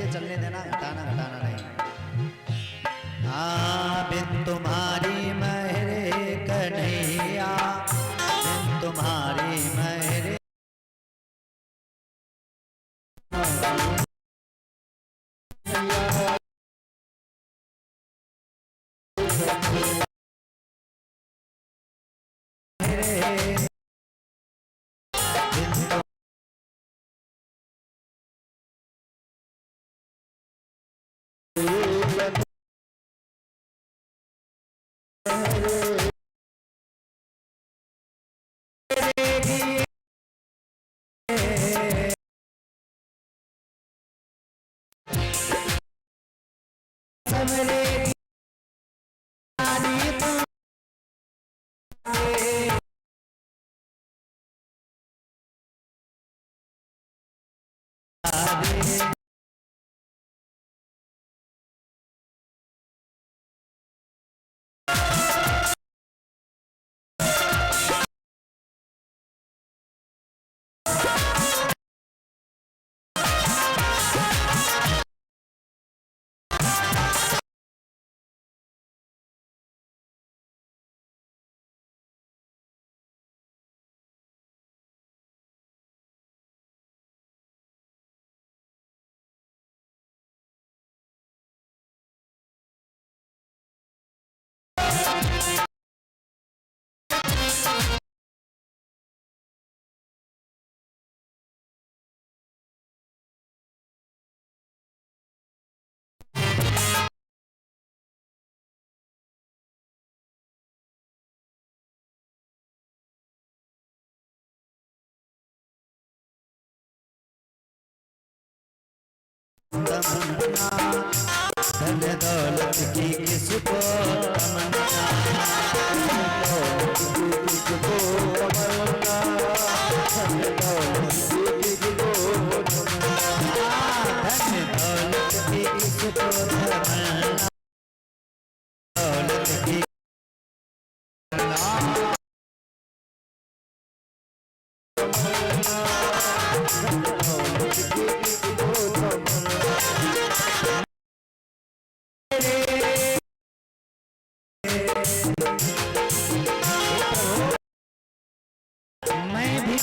ऐसे चलने देना, घटाना घटाना नहीं। हाँ बिन तुम्हारी मेरे कन्हैया, बिन तुम्हारी मेरे तमन्ना, धन दौलत की किसको तमन्ना, किसको तमन्ना, धन दौलत की किसको तमन्ना, धन दौलत की किसको तमन्ना, दौलत की मैं भी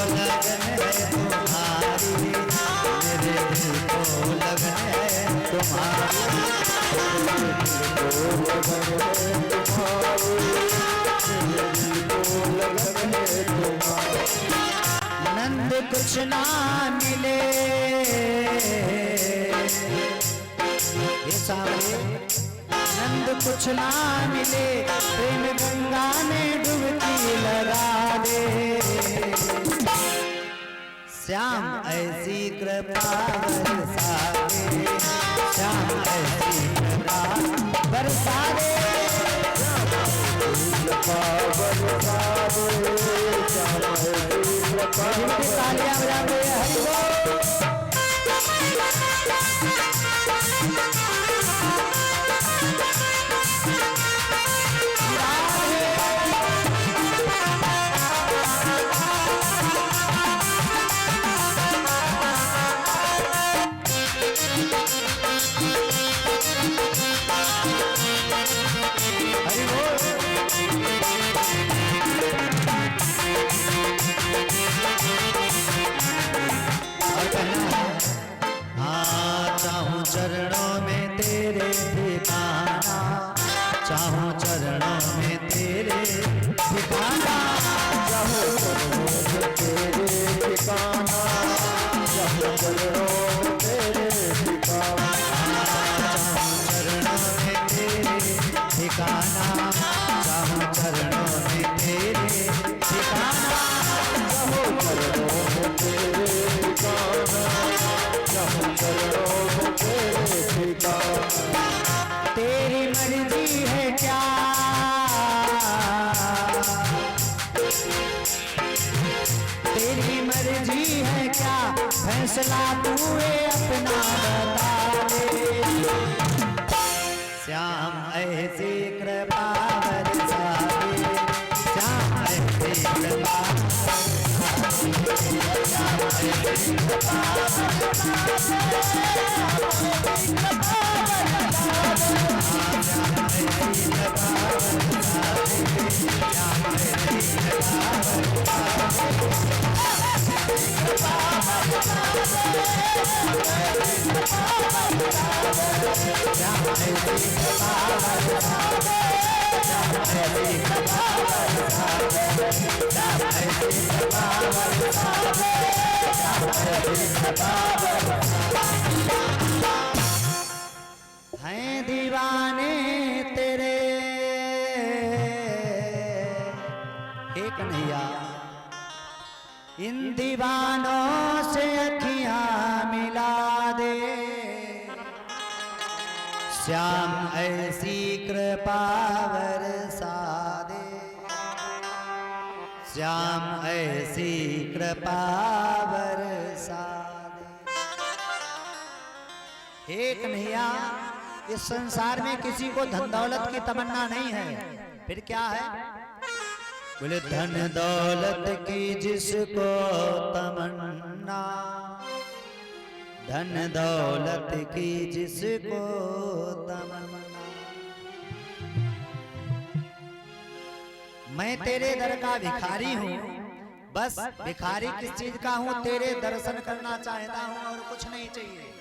लगन है तुम्हारी, मेरे दिल को लगन है तुम्हारी, मेरे दिल को लगन है तुम्हारी, मेरे दिल को लगन है तुम्हारी। नंद कुछ ना मिले ये सावरे, नंद कुछ ना मिले, प्रेम गंगा में डुबकी लगा दे। श्याम ऐसी कृपा बरसा दे, श्याम ऐसी कृपा बरसा दे, कृपा बरसा दे, श्याम ऐसी कृपा। तालियां बजा दे हरि बोल। हरि बोल। और कहना है, हाँ चाहूं चरणों में तेरे ठिकाना, चाहूं चरणों में तेरे ठिकाना, चाहूं चरणों में तेरे ठिकाना, चाहूं चरणों में तेरे ठिकाना, चाहूं चरणों में तेरे ठिकाना, चाहूं चरणों में तेरे ठिकाना, चाहूं चरणों में तेरे ठिकाना, चाहूं चरणों में तेरे ठिकाना। तेरी मर्जी है क्या, तेरी मर्जी है क्या, फैसला तू अपना बता दे। श्याम ऐसी कृपा बरसा दे, श्याम ऐसी कृपा बरसा दे, श्याम ऐसी कृपा बरसा हैं दीवाने तेरे, हे कन्हैया इन दीवानों से अखियां मिला दे। श्याम ऐसी कृपा बरसा दे, श्याम ऐसी कृपा बरसा दे। हे कन्हैया इस संसार में किसी को धन दौलत की तमन्ना नहीं है, फिर क्या है? बोले धन दौलत की जिसको तमन्ना, धन दौलत की जिसको तमन्ना। मैं तेरे दर का भिखारी हूँ, बस भिखारी किस चीज का हूँ? तेरे दर्शन करना चाहता हूँ और कुछ नहीं चाहिए।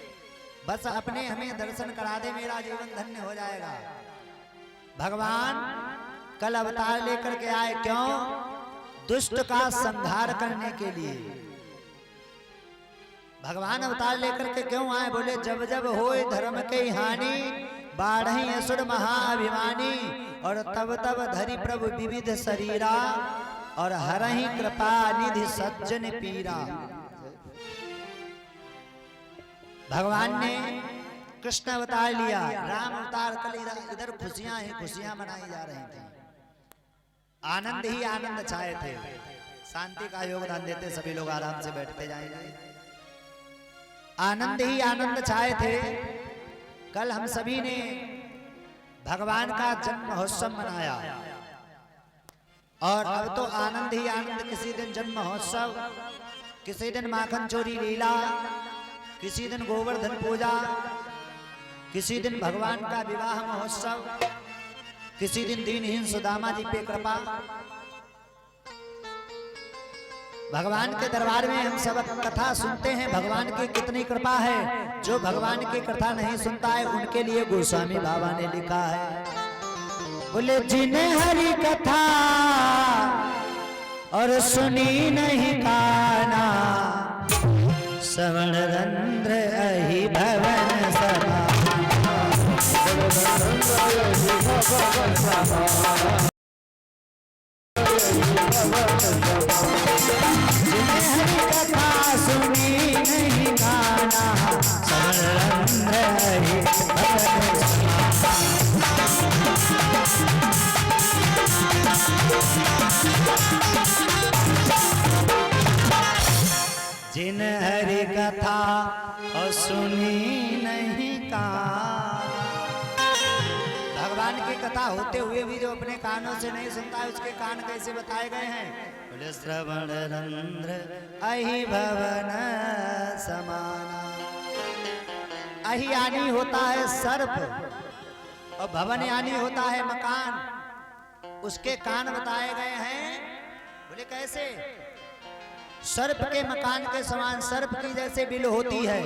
बस अपने हमें दर्शन करा दे, मेरा जीवन धन्य हो जाएगा। भगवान कल अवतार लेकर के आए, क्यों? दुष्ट का संहार करने के लिए। भगवान अवतार लेकर के क्यों आए? बोले जब जब होए धर्म के हानि, बाढ़ई असुर महाअभिमानी, और तब तब धरि प्रभु विविध शरीरा, और हरहि कृपा निधि सज्जन पीरा। भगवान ने कृष्ण अवतार लिया, राम अवतार कल इधर खुशियां ही खुशियां मनाई जा रही थी, आनंद ही आनंद छाए थे। शांति का योगदान देते सभी लोग आराम से बैठते जाएंगे। आनंद ही आनंद छाए थे। कल हम सभी ने भगवान का जन्म महोत्सव मनाया, और अब तो आनंद ही आनंद। किसी दिन जन्म महोत्सव, किसी दिन माखन चोरी लीला, किसी दिन गोवर्धन पूजा, किसी दिन भगवान का विवाह महोत्सव, किसी दिन दीनहीन सुदामा जी पे कृपा। भगवान के दरबार में हम सब कथा सुनते हैं, भगवान की कितनी कृपा है। जो भगवान की कथा नहीं सुनता है उनके लिए गोस्वामी बाबा ने लिखा है, बोले जिन्हें हरि कथा और सुनी नहीं काना, श्रवण रंध्र अहि भवन सभा, जिन्हें हरि कथा सुनी नहीं गाना, श्रवण रंध्र अहि भवन सभा। जिन हरि कथा और सुनी नहीं कान। भगवान की कथा होते हुए भी जो अपने कानों से नहीं सुनता है उसके कान कैसे बताए गए हैं? बोले श्रवण रंध्र अहि भवन समाना। अहि यानी होता है सर्प, और भवन यानी होता है मकान, उसके कान बताए गए हैं। बोले कैसे? सर्प के मकान के समान, सर्प की जैसे बिल होती है,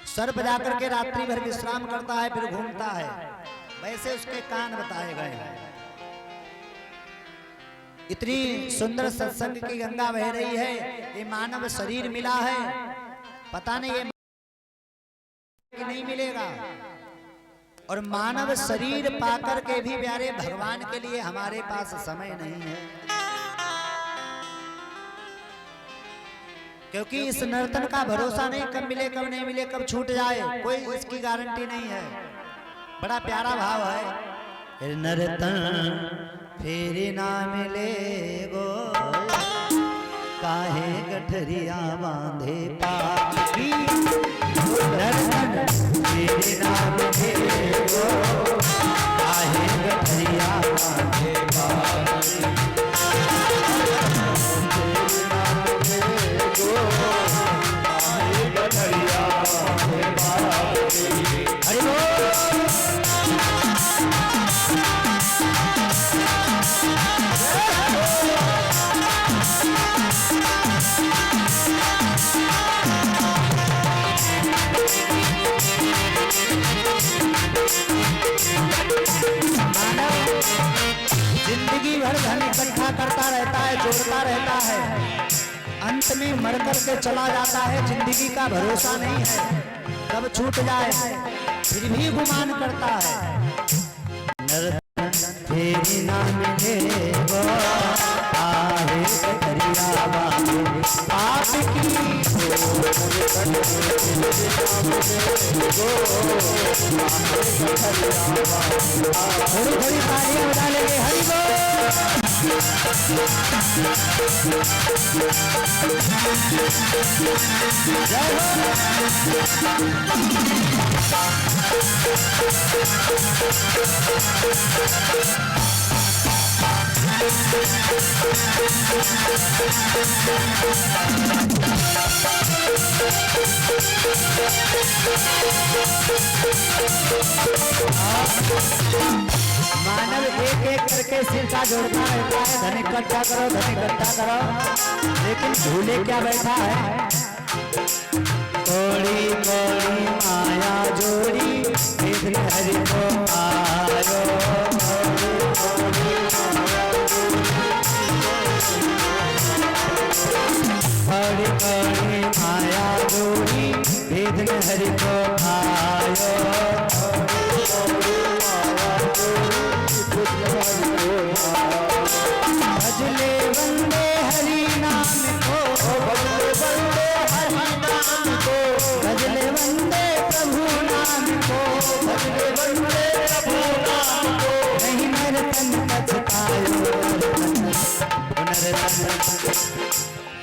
सर्प जाकर के रात्रि भर विश्राम करता है फिर घूमता है, वैसे उसके कान बताए गए हैं। इतनी सुंदर सत्संग की गंगा बह रही है, ये मानव शरीर मिला है, पता नहीं ये कि नहीं मिलेगा। और मानव शरीर पाकर के भी प्यारे भगवान के लिए हमारे पास समय नहीं है, क्योंकि इस नर्तन का भरोसा नहीं, कब मिले कब नहीं मिले, कब छूट जाए, कोई इसकी गारंटी नहीं है। बड़ा प्यारा भाव है, नर्तन फिर ना मिले गो, काहे गठरिया बांधे पापी, नर्तन फिर ना मिले गो, काहे गठरिया बांधे पापी, जिंदगी भर धन इकट्ठा करता रहता है, जोड़ता रहता है, अंत में मर कर के चला जाता है। जिंदगी का भरोसा नहीं है, कब छूट जाए, फिर भी गुमान करता है। नर्तन फिर ना मिले गो, काहे गठरिया बांधे पापी, थोड़ी थोड़ी तालियां बजा लेंगे, हरि बोल। जय मानव एक एक करके सिर का जोड़ता रहता है, धन इकट्ठा करो, धन इकट्ठा करो, लेकिन भूले क्या बैठा है, थोड़ी थोड़ी माया जोड़ी, फिर हरि को आयो, थोड़ी थोड़ी माया जोड़ी, भेद हरि को आयो, भजले वंदे हरि नाम को, भजले वंदे हरि नाम को, भजले वंदे प्रभु नाम को, भजले वंदे प्रभु नाम को, नहीं नर्तन पछतायो,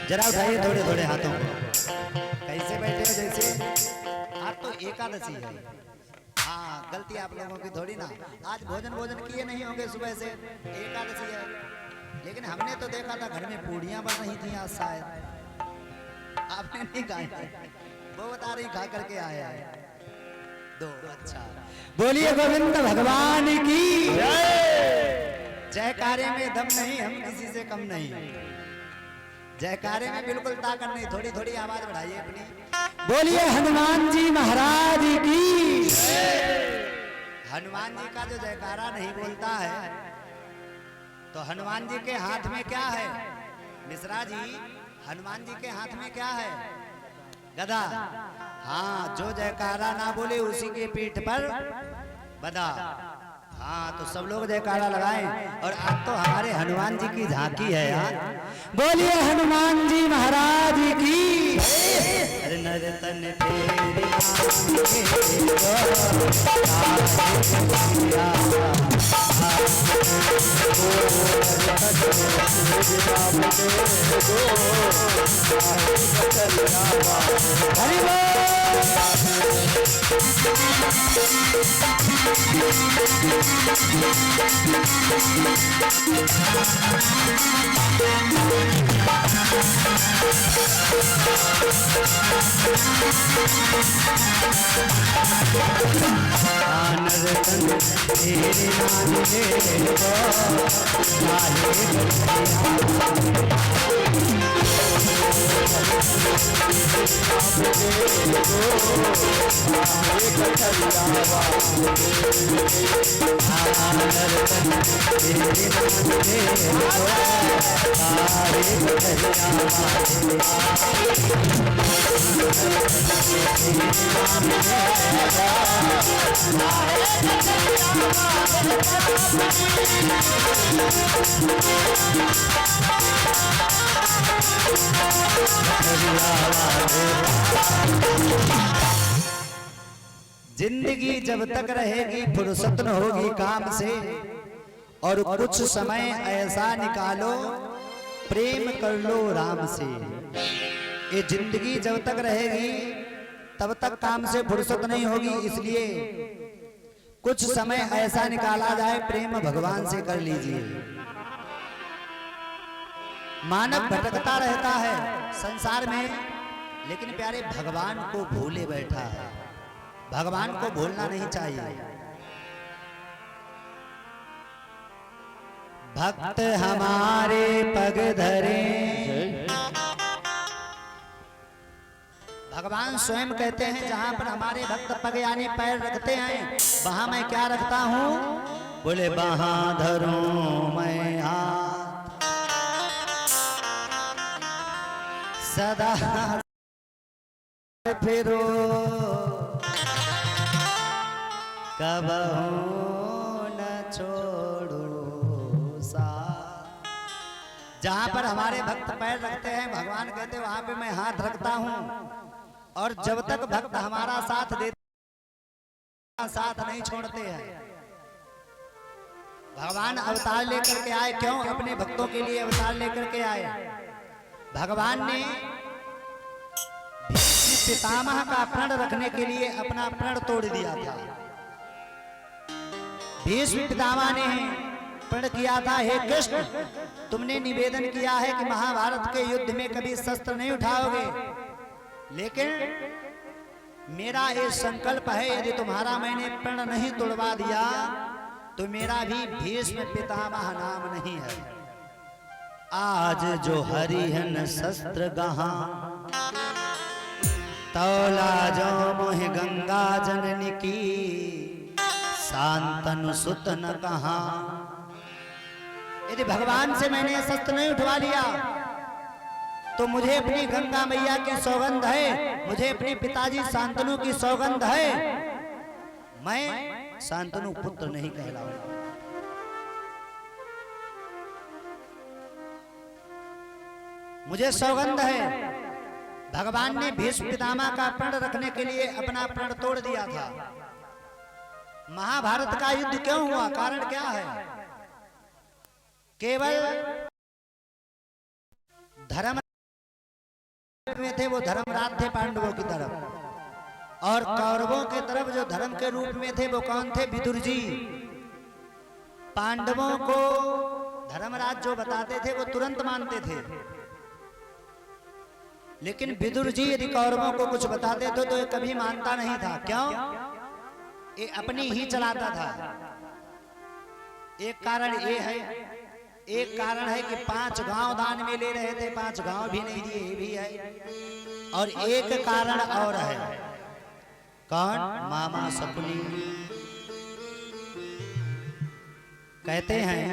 जरा उठाइए थोड़े थोड़े हाथों को, कैसे बैठे हो जैसे आज तो एकादशी है। हाँ, गलती आप लोगों की थोड़ी ना, आज भोजन किए नहीं होंगे, सुबह से एकादशी है, लेकिन हमने तो देखा था घर में पूड़ियां बन रही थी आज, शायद आपने नहीं खाई, वो बता रही खा करके आया है दो। अच्छा, बोलिए गोविंद भगवान की जयकारे में दम नहीं, हम किसी से कम नहीं, जयकारे में बिल्कुल ताकत नहीं, थोड़ी थोड़ी आवाज बढ़ाइए अपनी। बोलिए हनुमान जी महाराज की। हनुमान जी का जो जयकारा नहीं बोलता है तो हनुमान जी के हाथ में क्या है मिश्रा जी? हनुमान जी के हाथ में क्या है? गदा। हाँ, जो जयकारा ना बोले उसी के पीठ पर बदा। हाँ, तो सब लोग जयकारा लगाएं। और आज तो हमारे हनुमान जी की झांकी है यार। बोलिए हनुमान जी महाराज की। अरे नर्तन तेरी हरि बोल। तेरे नाम ले जिंदगी जब तक रहेगी फुर्सत न होगी काम से, और कुछ समय ऐसा निकालो प्रेम कर लो राम से। ये जिंदगी जब तक रहेगी तब तक काम से फुर्सत नहीं होगी, इसलिए कुछ समय ऐसा निकाला जाए प्रेम भगवान से कर लीजिए। मानव भटकता रहता है संसार में, लेकिन प्यारे भगवान को भूले बैठा है। भगवान को भूलना नहीं चाहिए। भक्त हमारे पग धरे, भगवान स्वयं कहते हैं जहां पर हमारे भक्त पग यानी पैर रखते हैं, वहां मैं क्या रखता हूं? बोले वहां धरूं मैं हाथ, सदा फिरो कबहू न छोड़ो साथ। जहां पर हमारे भक्त पैर रखते हैं, भगवान कहते हैं वहां पे मैं हाथ रखता हूं, और जब तक भक्त हमारा साथ देते साथ नहीं छोड़ते हैं। भगवान अवतार लेकर के आए, क्यों? अपने भक्तों के लिए अवतार लेकर के आए। भगवान ने पितामह का प्रण रखने के लिए अपना प्रण तोड़ दिया था। भीष्म पितामह ने प्रण किया था, हे कृष्ण तुमने निवेदन किया है कि महाभारत के युद्ध में कभी शस्त्र नहीं उठाओगे, लेकिन मेरा ये संकल्प है यदि तुम्हारा मैंने प्रण नहीं तोड़वा दिया तो मेरा भी भीष्म पितामह नाम नहीं है। आज जो हरिहन शस्त्र गहा, तौला जो मोह गंगा जननी की, शांतनु सुत न कहा। यदि भगवान से मैंने शस्त्र नहीं उठवा लिया तो मुझे अपनी गंगा मैया की सौगंध है, मुझे अपने पिताजी शांतनु की सौगंध है, मैं शांतनु पुत्र नहीं कहलाऊंगा। मुझे सौगंध है। भगवान ने भीष्म पितामह का प्रण रखने के लिए अपना प्रण तोड़ दिया था। महाभारत का युद्ध क्यों हुआ? कारण क्या है? केवल धर्म में थे, वो धर्मराज थे पांडवों की तरफ, और कौरवों के तरफ जो धर्म के रूप में थे वो कौन थे? विदुर जी। पांडवों को धर्मराज जो बताते थे वो तुरंत मानते थे, लेकिन विदुर जी यदि कौरवों को कुछ बताते थे तो ये कभी मानता नहीं था। क्यों? ये अपनी ही चलाता था। एक कारण ये है, एक कारण है कि 5 गांव दान में ले रहे थे, 5 गांव भी नहीं दिए, ये भी है। और एक कारण और है, कौन? मामा सपनी। कहते हैं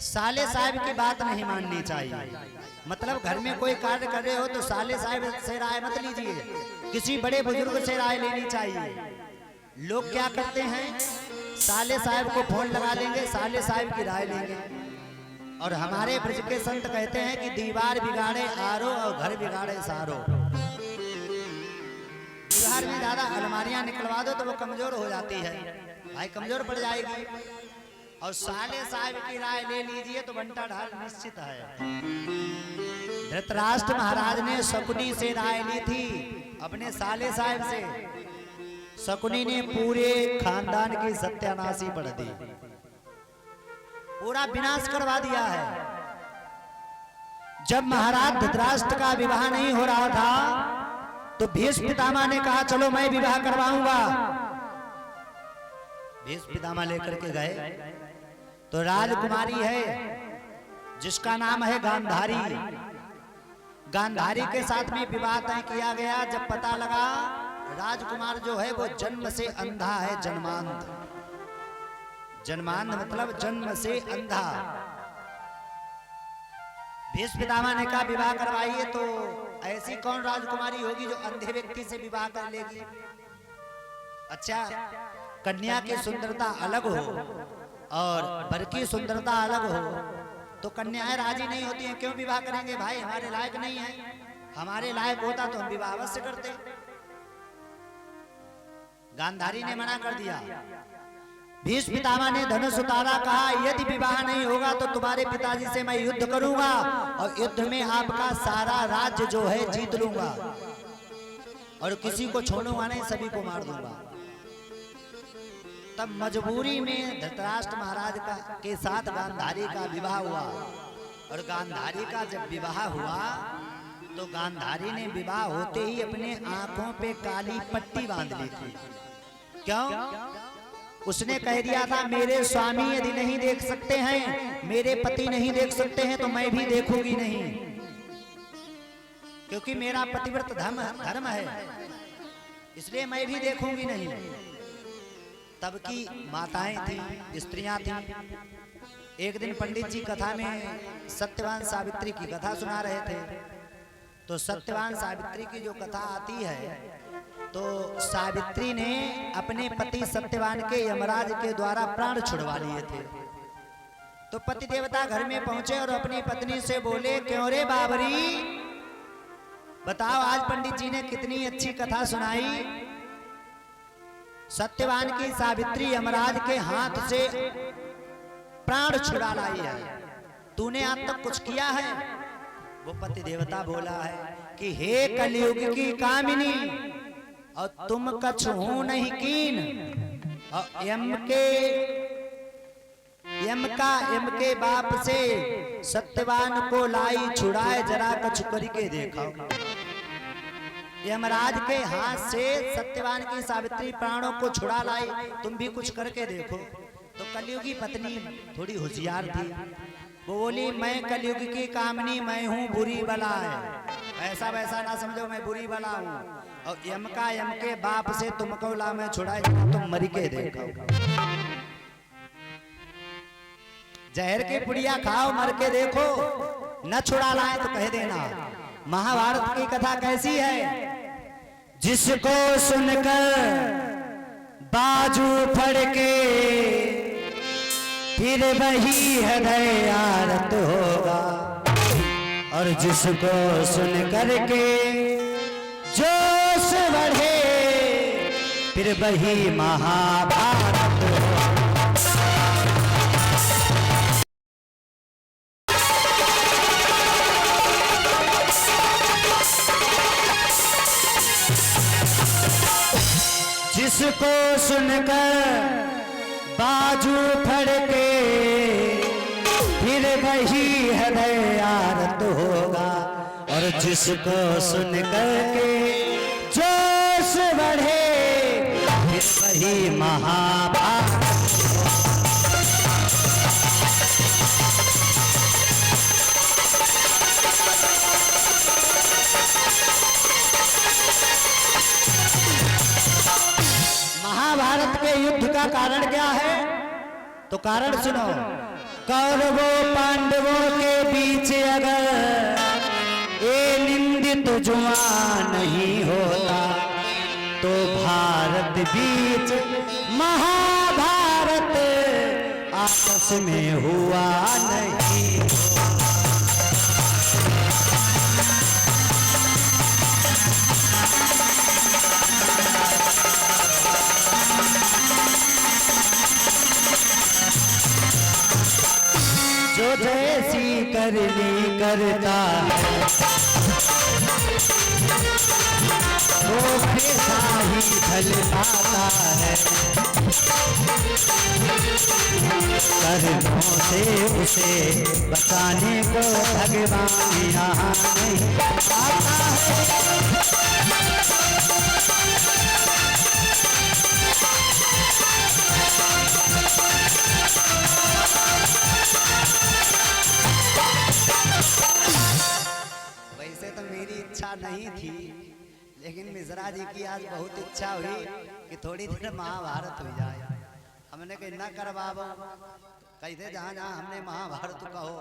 साले साहब की बात नहीं माननी चाहिए। मतलब घर में कोई कार्य कर रहे हो तो साले साहब से राय मत लीजिए, किसी बड़े बुजुर्ग से राय लेनी चाहिए। लोग क्या करते हैं, साले साहब को फोन लगा लेंगे, साले साहब की राय लेंगे। और हमारे ब्रज के संत कहते हैं कि दीवार बिगाड़े आरो और घर बिगाड़े सारो। दीवार में ज्यादा अलमारियां निकलवा दो तो वो कमजोर हो जाती है, भाई कमजोर पड़ जाएगी। और साले साहब की राय ले लीजिए तो बंटा ढाल निश्चित है। धृतराष्ट्र महाराज ने शकुनी से राय ली थी, अपने साले साहब से। शकुनी ने पूरे खानदान की सत्यानाशी पढ़ दी, पूरा विनाश करवा दिया है। जब महाराज धृतराष्ट्र का विवाह नहीं हो रहा था तो भीष्म पितामह ने कहा चलो मैं विवाह करवाऊंगा। भीष्म पितामह लेकर के गए तो राजकुमारी है जिसका नाम है गांधारी। गांधारी के साथ में विवाह तय किया गया। जब पता लगा राजकुमार जो है वो जन्म से अंधा है, जन्मांध। जन्मांध मतलब जन्म से अंधा। भीष्म पितामह ने कहा विवाह करवाइए। तो ऐसी कौन राजकुमारी होगी जो अंधे व्यक्ति से विवाह कर लेगी? अच्छा, कन्या की सुंदरता अलग हो और वर की सुंदरता अलग हो तो कन्याएं राजी नहीं होती हैं। क्यों विवाह करेंगे भाई, हमारे लायक नहीं है। हमारे लायक होता तो हम विवाह अवश्य करते। गांधारी ने मना कर दिया। भीष्म पितामह ने धनुष उतारा, कहा यदि विवाह नहीं होगा तो तुम्हारे पिताजी से मैं युद्ध करूंगा और युद्ध में आपका सारा राज्य जो है जीत लूंगा और किसी को छोड़ूंगा नहीं, सभी को मार दूंगा। तब मजबूरी में धृतराष्ट्र महाराज के साथ गांधारी का विवाह हुआ। और गांधारी का जब विवाह हुआ तो गांधारी ने विवाह होते ही अपने आंखों पे काली पट्टी बांध ली थी। क्यों? उसने कह दिया था मेरे स्वामी यदि नहीं देख सकते हैं, मेरे पति नहीं देख सकते हैं तो मैं भी देखूंगी नहीं, क्योंकि मेरा पतिव्रत धर्म है, इसलिए मैं भी देखूंगी नहीं। तब की माताएं थी, स्त्रियां थी। एक दिन पंडित जी कथा में सत्यवान सावित्री की कथा सुना रहे थे। तो सत्यवान सावित्री की जो कथा आती है तो सावित्री ने अपने पति सत्यवान के यमराज के द्वारा प्राण छुड़वा लिए थे। तो पति देवता घर में पहुंचे और अपनी पत्नी से बोले क्यों रे बाबरी, बताओ आज पंडित जी ने कितनी अच्छी कथा सुनाई। सत्यवान की सावित्री यमराज के हाथ से प्राण छुड़ा लाई है, तूने आज तक कुछ किया है? वो पति देवता बोला है कि हे कलयुग की कामिनी, और तुम कछु नहीं कीन, और यम के बाप से सत्यवान को लाई छुड़ाए, जरा कछु करके देखो। यमराज के हाथ से सत्यवान की सावित्री प्राणों को छुड़ा लाई, तुम भी कुछ करके देखो। तो कलयुगी पत्नी थोड़ी होशियार थी, वो बोली मैं कलयुग की कामनी, मैं हूँ बुरी बला है, ऐसा वैसा ना समझो, मैं बुरी बला हूँ। और यम के बाप से तुमको ला मैं छुड़ाए, तुम मर के देखो। जहर की पुड़िया खाओ, मर के देखो, न छुड़ा लाए तो कह देना। महाभारत की कथा कैसी है? जिसको सुनकर बाजू फड़के फिर वही हृदय आरत होगा, और जिसको सुन करके जोश बढ़े फिर वही महाभारत होगा। जिसको सुनकर बाजू फड़के फिर वही हृदय आरत होगा, और जिसको सुनकर के जोश बढ़े फिर वही महाभारत। महाभारत के युद्ध का कारण क्या है? तो कारण सुनो। कौरवों पांडवों के बीच अगर ये निंदित जुआ नहीं होता तो भारत बीच महाभारत आपस में हुआ नहीं। जो जैसी करनी करता है वो वैसा ही फल पाता है। कर्मों से उसे बचाने को भगवान यहाँ नहीं आता है। वैसे तो मेरी इच्छा नहीं थी, लेकिन मिश्रा जी की आज बहुत इच्छा हुई कि थोड़ी देर महाभारत हो जाए। हमने कहा ना कर बाबा, कैसे जहाँ जहाँ हमने महाभारत कहो।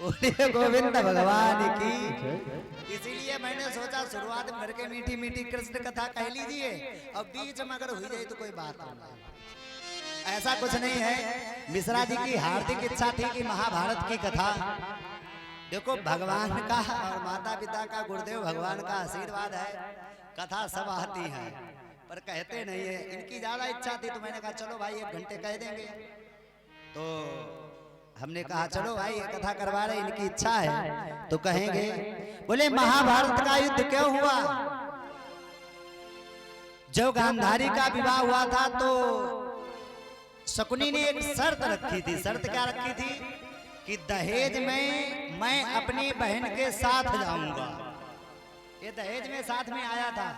बोले गोविंद भगवान की। इसीलिए मैंने सोचा शुरुआत में भर के मीठी मीठी कृष्ण कथा कह लीजिए, अब बीच में अगर हुई जाए तो कोई बात नहीं। ऐसा कुछ नहीं है। मिश्रा जी की हार्दिक इच्छा थी कि महाभारत की कथा, देखो भगवान का और माता पिता का, गुरुदेव भगवान का आशीर्वाद है, कथा सब आती है, पर कहते नहीं है। इनकी ज्यादा इच्छा थी तो मैंने कहा चलो भाई 1 घंटे कह देंगे। तो हमने कहा चलो भाई ये कथा करवा रहे, इनकी इच्छा है तो कहेंगे। बोले महाभारत का युद्ध क्यों हुआ? जब गांधारी का विवाह हुआ था तो शकुनी ने एक शर्त रखी थी। शर्त क्या रखी थी? कि दहेज में मैं अपनी बहन के साथ जाऊंगा। ये दहेज में साथ में आया था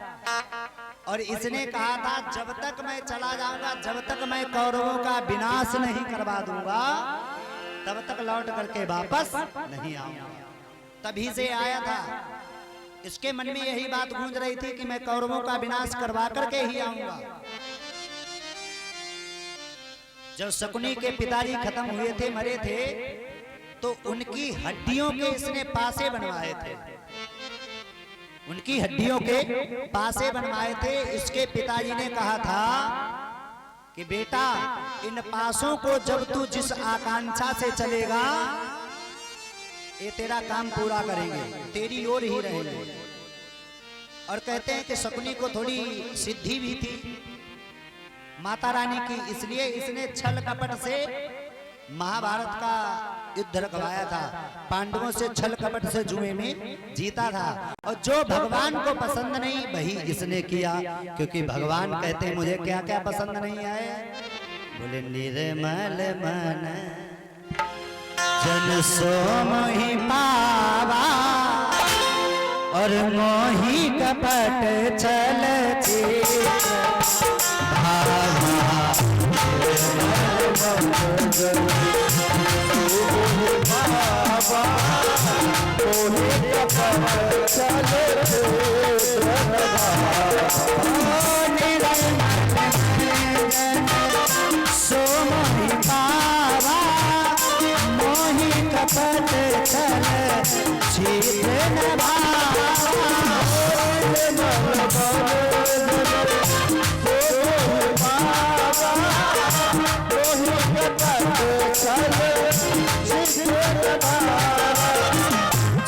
और इसने कहा था जब तक मैं चला जाऊंगा, जब तक मैं कौरवों का विनाश नहीं करवा दूंगा, तब तक लौट करके वापस नहीं आऊंगा। तभी से आया था। इसके मन में यही बात गूंज रही थी कि मैं कौरवों का विनाश करवा करके ही आऊंगा। जब शकुनी के पिताजी खत्म हुए थे, मरे थे, तो उनकी हड्डियों के इसने पासे बनवाए थे। उनकी हड्डियों के पासे बनवाए थे। इसके पिताजी ने कहा था कि बेटा इन पासों को जब तू जिस आकांक्षा से चलेगा, ये तेरा काम पूरा करेंगे, तेरी ओर ही रहेंगे। और कहते हैं कि शकुनी को थोड़ी सिद्धि भी थी माता रानी की, इसलिए इसने छल कपट से महाभारत का युद्ध रखवाया था। पांडवों से छल कपट से जुए में जीता था। और जो भगवान को पसंद नहीं वही इसने किया, क्योंकि भगवान कहते हैं मुझे क्या क्या पसंद नहीं आए। बोले निर्मल मन जन सो मोहि पावा और मोहि कपट छल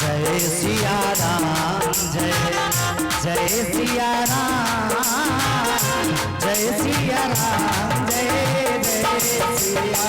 जय सिया राम, जय जय सिया राम, जय सिया राम, जय जय सिया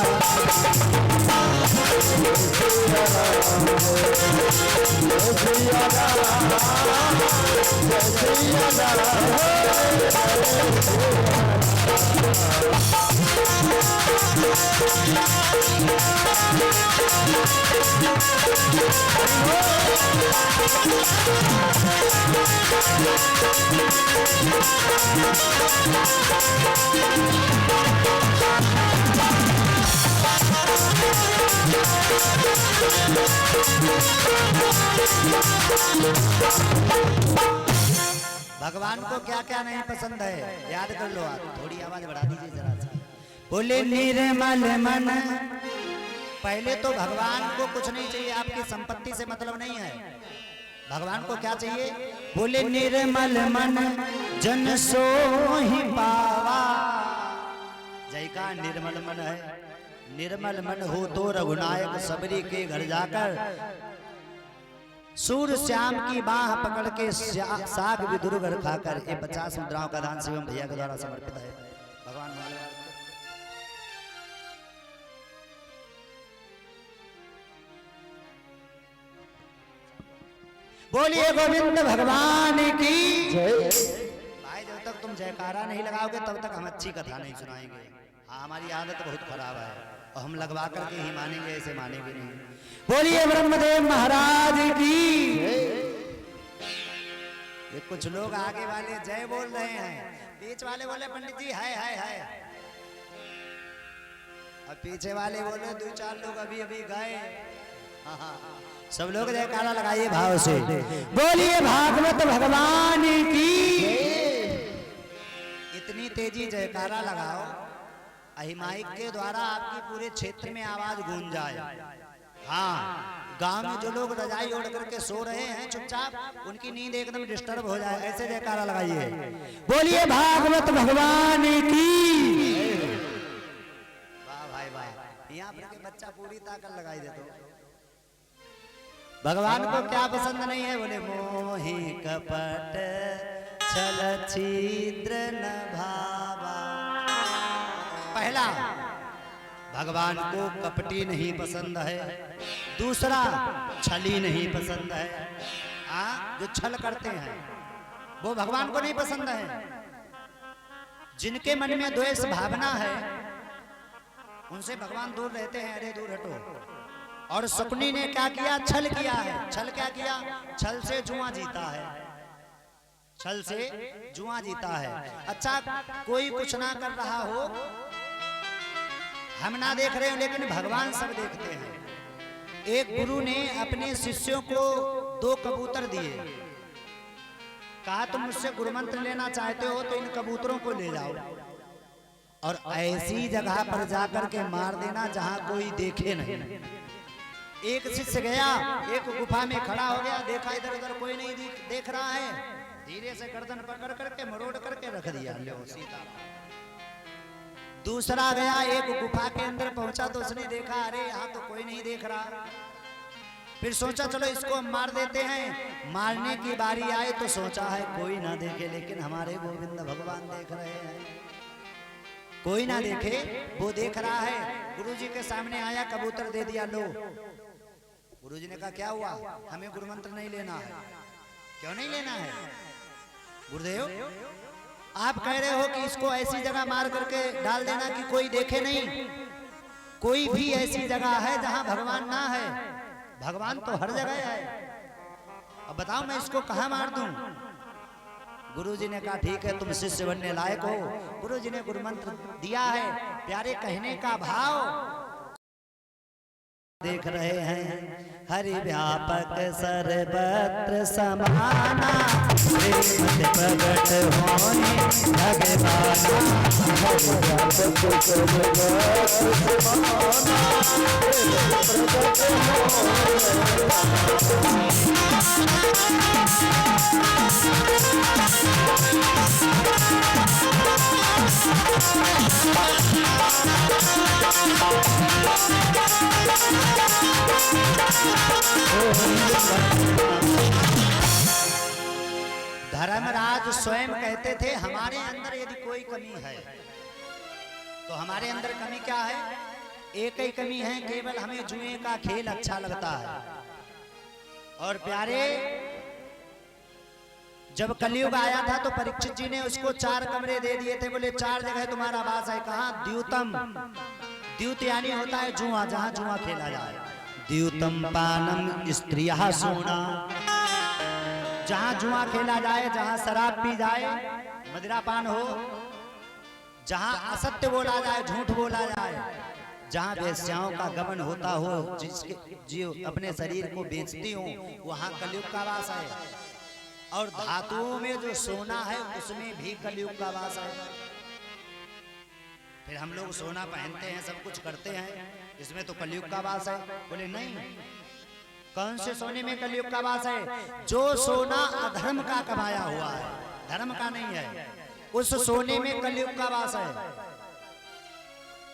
भगवान को क्या क्या नहीं पसंद है, याद कर लो आप। थोड़ी आवाज बढ़ा दीजिए जरा सा। बोले निर्मल मन। पहले तो भगवान को कुछ नहीं चाहिए, आपकी संपत्ति से मतलब नहीं है। भगवान को क्या चाहिए? बोले निर्मल मन जन सोहि पावा। जय का निर्मल मन है। निर्मल मन हो तो रघुनायक सबरी के घर जाकर सूर्य श्याम की बाह पकड़ के साग विदुरगर खाकर। ये 50 मुद्राओं का दान शिवम भैया के द्वारा समर्पित है। भगवान बोलिए गोविंद भगवान की भाई। जब तक तुम जयकारा नहीं लगाओगे तब तक हम अच्छी कथा नहीं सुनाएंगे। हाँ, हमारी आदत बहुत खराब है और हम लगवा करके ही मानेंगे, ऐसे मानेंगे नहीं। बोलिए ब्रह्मदेव महाराज की। ये कुछ लोग आगे वाले जय बोल रहे हैं, बीच वाले बोले पंडित जी है। अब पीछे वाले बोले 2-4 लोग अभी अभी गए। हाँ, सब लोग जयकारा लगाइए भाव से। बोलिए भागवत भगवान की। इतनी तेजी जयकारा लगाओ माइक के द्वारा आपकी पूरे क्षेत्र में आवाज गूंज जाए। हाँ, गांव में जो लोग रजाई ओढ़ करके सो रहे हैं चुपचाप, उनकी नींद एकदम डिस्टर्ब हो जाए, ऐसे जयकारा लगाइए। बोलिए भागवत भगवान की। वाह भाई वाह, यहाँ पर बच्चा पूरी ताकत लगाई दे तो। भगवान को क्या पसंद नहीं है? बोले मोहि कपट छल छिद्र न भावा। पहला, भगवान को कपटी नहीं पसंद है। दूसरा, छली नहीं पसंद है। जो छल करते हैं वो भगवान को नहीं पसंद है। जिनके मन में द्वेष भावना है उनसे भगवान दूर रहते हैं। अरे दूर हटो। और शकुनी ने क्या किया? छल किया है। छल क्या किया? छल से जुआ जीता है। छल से जुआ जीता है। अच्छा, कोई कुछ ना कर रहा हो, हम ना देख रहे हो, लेकिन भगवान सब देखते हैं। एक गुरु ने अपने शिष्यों को 2 कबूतर दिए। कहा तुम मुझसे गुरु मंत्र लेना चाहते हो तो इन कबूतरों को ले जाओ और ऐसी जगह पर जाकर के मार देना जहां कोई देखे नहीं। एक शिष्य गया, एक गुफा में खड़ा हो गया, देखा इधर उधर कोई नहीं देख रहा है, धीरे से गर्दन पकड़ करके मरोड़ करके रख दिया। सीता। दूसरा गया, एक गुफा के अंदर पहुंचा तो उसने देखा अरे यहाँ तो कोई नहीं देख रहा। फिर सोचा चलो इसको मार देते हैं। मारने की बारी आए तो सोचा है कोई ना देखे, लेकिन हमारे गोविंद भगवान देख रहे हैं। कोई ना देखे, वो देख रहा है। गुरुजी के सामने आया, कबूतर दे दिया, लो। गुरुजी ने कहा क्या हुआ? हमें गुरु मंत्र नहीं लेना है। क्यों नहीं लेना है? गुरुदेव, आप कह रहे हो कि इसको ऐसी जगह मार करके डाल देना कि कोई देखे नहीं। कोई भी ऐसी जगह है जहां भगवान ना है? भगवान तो हर जगह है। अब बताओ मैं इसको कहां मार दूं? गुरुजी ने कहा ठीक है, तुम शिष्य बनने लायक हो। गुरुजी ने गुरु मंत्र दिया है। प्यारे कहने का भाव देख रहे हैं। हरि व्यापक सर्वत्र समाना, प्रेम प्रगट होए भगवाना। हरि व्यापक सर्वत्र समाना, प्रेम प्रगट धर्मराज स्वयं कहते थे हमारे अंदर यदि कोई कमी है तो हमारे अंदर कमी क्या है? एक ही कमी है, केवल हमें जुए का खेल अच्छा लगता है। और प्यारे, जब कलयुग आया था तो परीक्षित जी ने उसको 4 कमरे दे दिए थे। बोले 4 जगह तुम्हारा वास है। कहाँ? द्यूतम। द्यूत यानी होता है जुआ, जहां जुआ खेला जाए। द्यूतम पानम स्त्रियः सोना, जहां जुआ खेला जाए, जहां शराब पी जाए, मदिरा पान हो, जहां असत्य बोला जाए, झूठ बोला जाए, जहां वेश्याओं का गमन होता हो, जिसके जो अपने शरीर को बेचती हो, वहां कलयुग का वास है। और धातुओं में जो सोना है उसमें भी कलयुग का वास है। फिर हम लोग सोना पहनते हैं, सब कुछ करते हैं, इसमें तो कलयुग का वास है। बोले नहीं, कौन से सोने में कलयुग का वास है? जो सोना अधर्म का कमाया हुआ है, धर्म का नहीं है, उस सोने में कलयुग का वास है।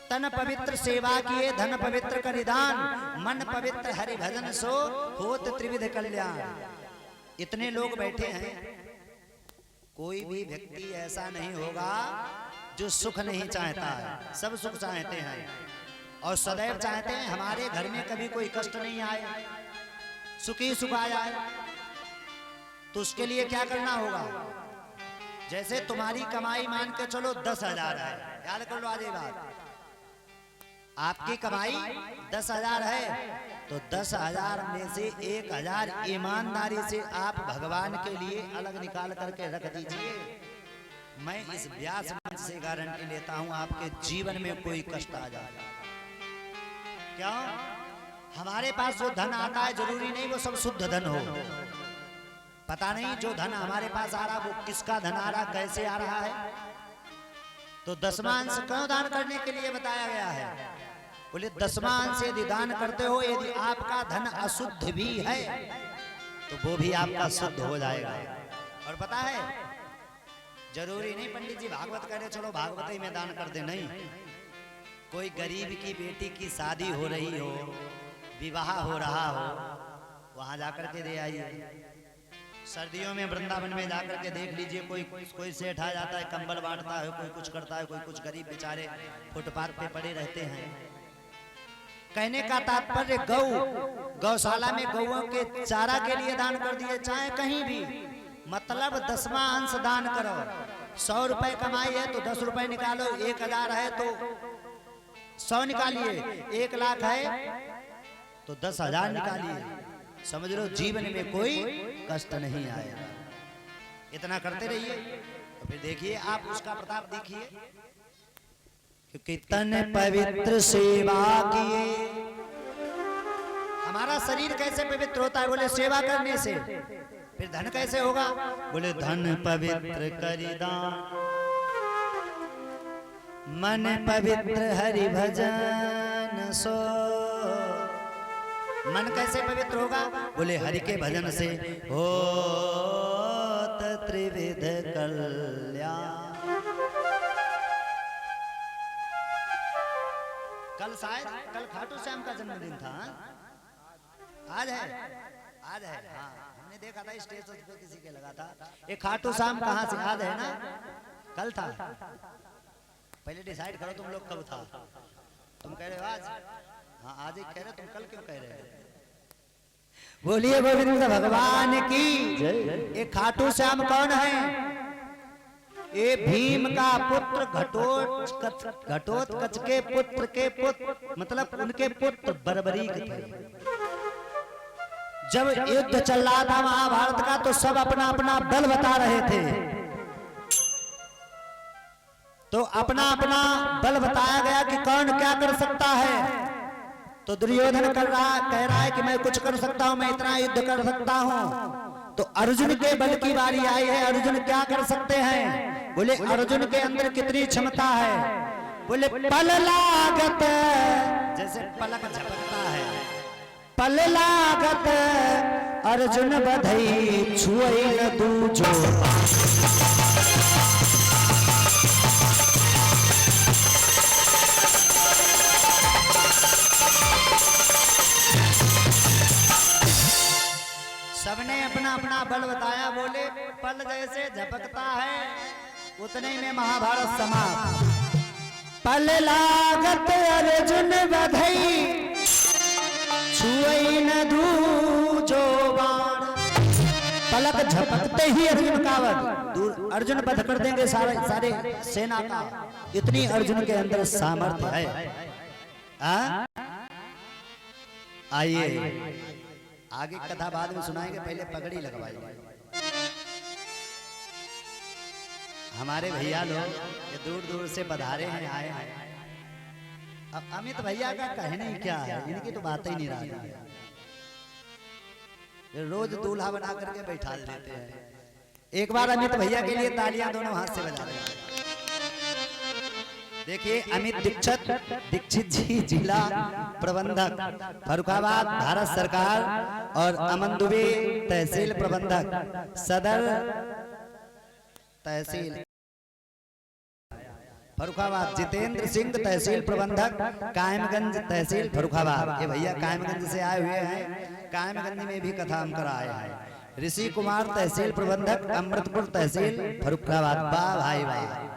तन पवित्र सेवा किए धन पवित्र करिदान, मन पवित्र हरि भजन सो होत त्रिविध कल्याण। इतने लोग बैठे हैं, कोई भी व्यक्ति ऐसा नहीं होगा जो सुख नहीं चाहता है। सब सुख चाहते हैं और सदैव चाहते हैं हमारे घर में कभी कोई कष्ट नहीं आए, सुखी सुख आ जाए। तो उसके लिए क्या करना होगा? जैसे तुम्हारी कमाई मान के चलो 10,000 है, याद कर लो आज ये बात, आपकी कमाई 10,000 है, तो 10,000 में से 1,000 ईमानदारी से आप भगवान के लिए अलग निकाल करके रख दीजिए। मैं इस व्यास मंच से गारंटी लेता हूं आपके जीवन में कोई कष्ट आ जाएगा। क्यों? हमारे पास जो धन आता है जरूरी नहीं वो सब शुद्ध धन हो। पता नहीं जो धन हमारे पास आ रहा वो किसका धन आ रहा, कैसे आ रहा है। तो दशमांश क्यों दान करने के लिए बताया गया है? बोले दशमांश यदि दान करते हो, यदि आपका धन अशुद्ध भी है तो वो भी आपका शुद्ध हो जाएगा। और पता है जरूरी नहीं पंडित जी भागवत करे चलो भागवत ही में दान कर दे, नहीं। कोई गरीब की बेटी की शादी हो रही हो, विवाह हो रहा हो, वहां जाकर के दे आइए। सर्दियों में वृंदावन में जाकर के देख लीजिए, कोई सेठ आ जाता है, कंबल बांटता है, कोई कुछ करता है, कोई कुछ, गरीब बेचारे फुटपाथ पे पड़े रहते हैं। कहने का तात्पर्य गौशाला में गौओं के चारा के लिए दान कर दिए, चाहे कहीं भी, मतलब 10वां अंश दान करो। 100 रुपए कमाई है तो 10 रुपए निकालो, 1,000 है तो 100 निकालिए, 1 लाख है तो 10,000 निकालिए। समझ लो जीवन में कोई कष्ट नहीं आएगा। इतना करते रहिए तो फिर देखिए आप उसका प्रताप देखिए। क्योंकि तन पवित्र सेवा किए, हमारा शरीर कैसे पवित्र होता है? बोले सेवा करने से। फिर धन कैसे होगा? बोले धन पवित्र करिदान, मन पवित्र हरि भजन सो। मन कैसे पवित्र होगा? बोले हरि के भजन से हो त्रिविध कल्याण। कल शायद कल खाटू श्याम का जन्मदिन था, आज है, आज है। हाँ हमने देखा था स्टेज पे किसी के लगा था। ये खाटू श्याम कहाँ से, आज है ना? कल था। पहले डिसाइड करो तुम लोग कब था। तुम कह रहे हो आज? हाँ आज ही कह रहे, तुम कल क्यों कह रहे हो? बोलिए गोविंद भगवान की। ये खाटू श्याम कौन है? ये भीम का पुत्र घटोत्कच के पुत्र, मतलब उनके पुत्र बर्बरीक थे। जब युद्ध चल रहा था महाभारत का तो सब अपना अपना बल बता रहे थे। तो अपना अपना बल बताया गया कि कौन क्या कर सकता है। तो दुर्योधन कह रहा है कि मैं कुछ कर सकता हूं, मैं इतना युद्ध कर सकता हूं। तो अर्जुन के बल की बारी आई है, अर्जुन क्या कर सकते हैं? बोले अर्जुन के अंदर कितनी क्षमता है? बोले पल लागत, जैसे पलक झपकता है, पल लागत अर्जुन बधई छुई न दूजो। सबने अपना अपना बल बताया। बोले पल जैसे झपकता है उतने में महाभारत समाप्त। पल लागत अर्जुन बधई छुई न दूजो बाण। पलक झपकते ही अर्जुन का वध, अर्जुन वध कर देंगे सारे सेना का। इतनी अर्जुन के अंदर सामर्थ्य है। आइए आगे कथा बाद में सुनाएंगे, पहले पगड़ी लगवाइए। हमारे भैया लोग ये दूर दूर से पधारे हैं, आए हैं। अब अमित भैया का कहने ही क्या है, इनकी तो बात ही नहीं रही है। ये रोज दूल्हा बना करके बैठा देते हैं। एक बार अमित भैया के लिए तालियां दोनों हाथ से बजा रहे हैं। देखिए अमित दीक्षित जी जिला प्रबंधक फर्रुखाबाद भारत सरकार, और अमन दुबे तहसील प्रबंधक सदर तहसील फर्रुखाबाद, जितेंद्र सिंह तहसील प्रबंधक कायमगंज तहसील फर्रुखाबाद। ये भैया कायमगंज से आए हुए हैं, कायमगंज में भी कथा हम कर आए हैं। ऋषि कुमार तहसील प्रबंधक अमृतपुर तहसील फर्रुखाबाद। वाह भाई वाह।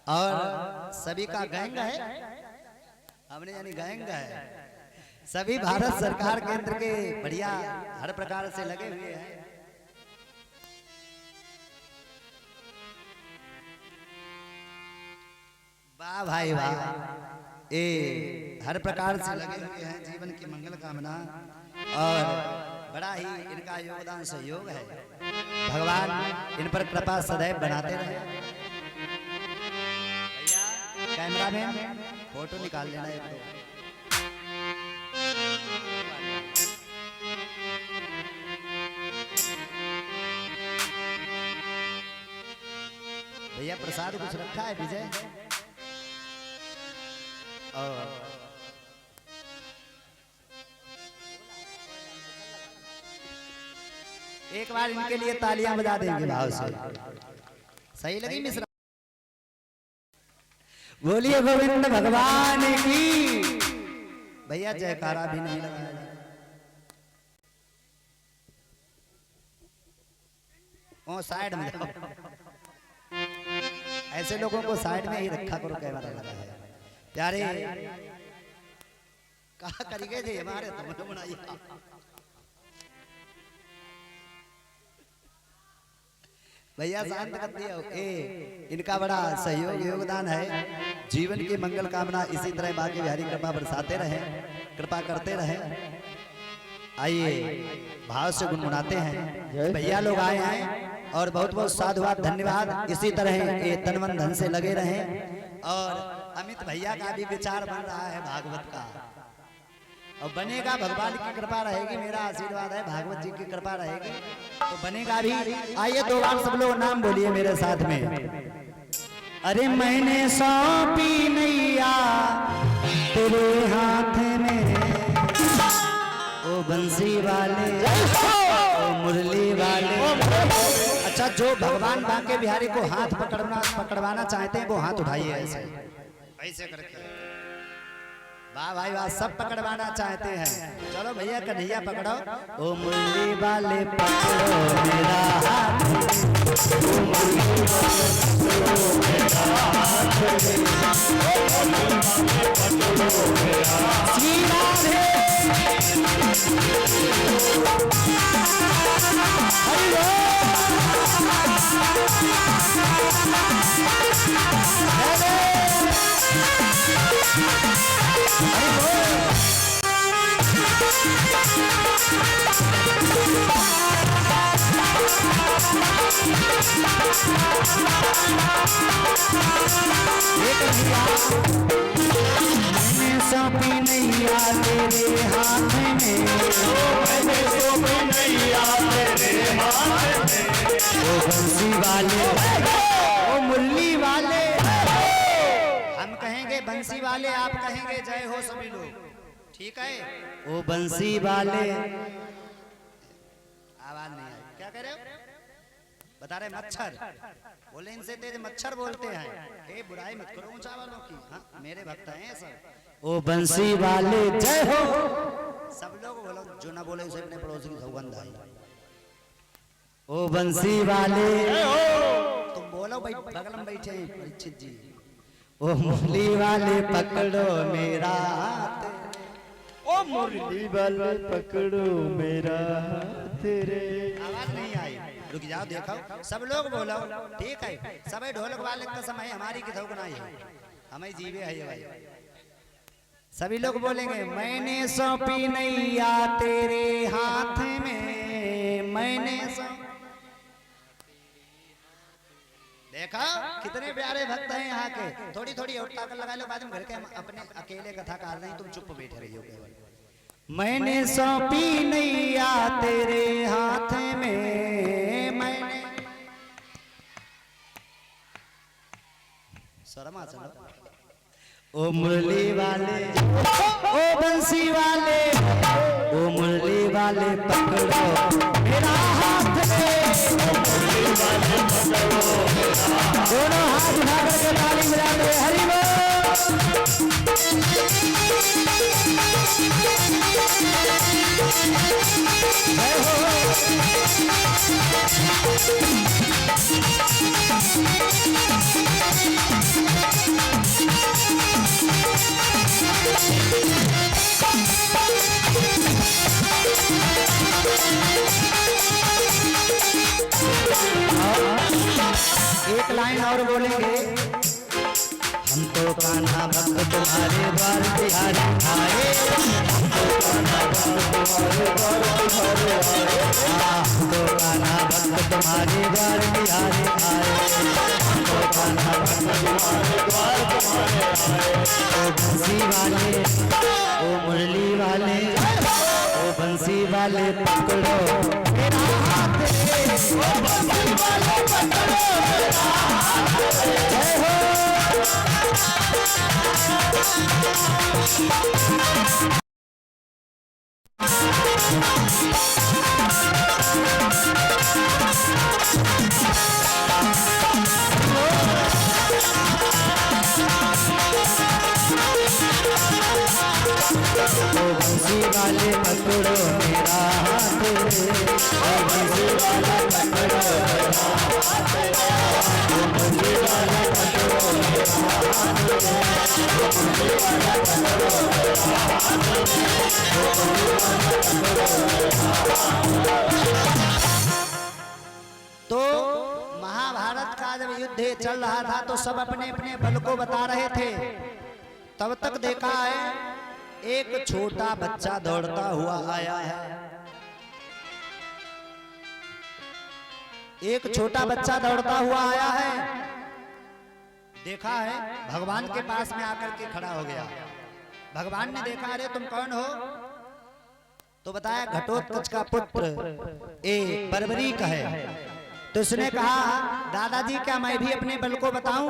और सभी का गैंग है, हमने यानी गैंग है। सभी भारत सरकार केंद्र के बढ़िया हर प्रकार से लगे हुए हैं। वाह भाई वाह, ये हर प्रकार से लगे हुए हैं जीवन की मंगल कामना और बड़ा ही इनका योगदान सहयोग है। भगवान इन पर कृपा सदैव बनाते रहे। भैया कैमरामैन फोटो निकाल लेना एक दो। भैया प्रसाद कुछ रखा है विजय? और एक बार इनके लिए तालियां बजा देंगे भाव से। सही लगी मिश्रा? बोलिए गोविंद भगवान की। भैया जयकारा भी नहीं लगाया। ओ साइड में जाओ, ऐसे लोगों को साइड में ही रखा करो। कैमरा लगा है प्यारे, कहा करिए थे हमारे तुम बनाइए। भैया शांत कर दिया। इनका बड़ा सहयोग योगदान है। जीवन की मंगल कामना इसी तरह बाकी बिहारी कृपा बरसाते रहे, कृपा करते रहे। आइए भाव से गुनगुनाते हैं। भैया लोग आए हैं और बहुत बहुत साधुवाद धन्यवाद। इसी तरह ये तन मन धन से लगे रहें। और अमित भैया का भी विचार बन रहा है भागवत का, और बनेगा। भगवान की कृपा रहेगी, मेरा आशीर्वाद है, भागवत जी की कृपा रहेगी तो बनेगा भी। आइए दो बार सब लोग नाम बोलिए मेरे साथ में। अरे मैंने सौंपी नैया तेरे हाथ में, ओ बंसी वाले ओ मुरली वाले। अच्छा, जो भगवान बांके बिहारी को हाथ पकड़वाना चाहते हैं वो हाथ उठाइए ऐसे ऐसे करके। वाह भाई वाह, सब पकड़वाना चाहते हैं। चलो भैया कन्हैया पकड़ो। ओ मुरली वाले पकड़ो मेरा हाथ, ओ मुरली वाले पकड़ो मेरा हाथ, ओ मुरली वाले पकड़ो मेरा हाथ। श्री राधे मैंने सौंपी नैया तेरे हाथ में, मैंने सौंपी नैया तेरे हाथ में, ओ बंसी वाले ओ मुरली वाले। हम कहेंगे बंसी वाले, आप कहेंगे जय हो सभी लोग, ठीक है? ओ बंसी वाले। आवाज नहीं आई, क्या कह रहे हो? बता रहे मच्छर बोले, इनसे तेज मच्छर बोलते हैं। ए बुराई मत करो ऊंचा वालों की, हाँ मेरे भक्त हैं सब। ओ बंसी वाले जय हो। सब लोग बोलो, जो ना बोले उसे अपने पड़ोसी की सौगंध आई। ओ बंसी वाले जय हो। तुम बोलो भाई, बगल में बैठे परीक्षित जी। ओ मुरली वाले पकड़ो मेरा हाथ, ओ मुरली वाले पकड़ो मेरा हाथ रे। आवाज नहीं आई, रुक जाओ देखो, सब लोग बोलो, ठीक है? सब ढोलक वाले का समय, हमारी की धौकनाई है, हमें जीवे है ये भाई। सभी लोग बोलेंगे मैंने सौंपी नैया तेरे हाथ में, मैंने देखा कितने प्यारे भक्त हैं यहाँ के। थोड़ी थोड़ी और ताकत लगा लो, बाद में घर के हम अपने अकेले कथा कर रहे हैं, तुम चुप बैठे रही हो केवल। मैंने सौंपी नैया तेरे हाथ में, मैंने शर्मा चलो। ओ मुरली वाले ओ बंसी वाले, ओ मुरली वाले पकड़ो मेरा हाथ में, ओ मुरली वाले पकड़ो मेरा हाथ। दोनों हाथ उठा करके ताली बजा दे, हरि बोल। एक लाइन और बोलेंगे। हम कान्हा भक्त तुम्हारे द्वार बिहारी आए, तो कान्हा भक्त तुम्हारे द्वार बिहारी आए, तो कान्हा भक्त तुम्हारे द्वार बिहारी आए। ओ बंसी वाले, ओ मुरली वाले, ओ बंसी वाले पकड़ो मेरा हाथ, ओ बंसी वाले पकड़ो मेरा हाथ। जय हो। बंसी वाले पकड़ो मेरा हाथ, बंसी वाले पकड़ो मेरा हाथ, बंसी वाले पकड़ो मेरा हाथ, बंसी वाले पकड़ो मेरा हाथ, तो महाभारत का जब युद्ध चल रहा था तो सब अपने अपने बल को बता रहे थे। तब तक देखा है एक छोटा बच्चा दौड़ता हुआ आया है, एक छोटा बच्चा दौड़ता हुआ आया है। देखा है भगवान के पास में आकर के खड़ा हो गया। भगवान ने देखा, अरे तुम कौन हो? तो बताया घटोत्कच का पुत्र बर्बरीक है। तो उसने कहा, दादाजी क्या मैं भी अपने बल को बताऊं?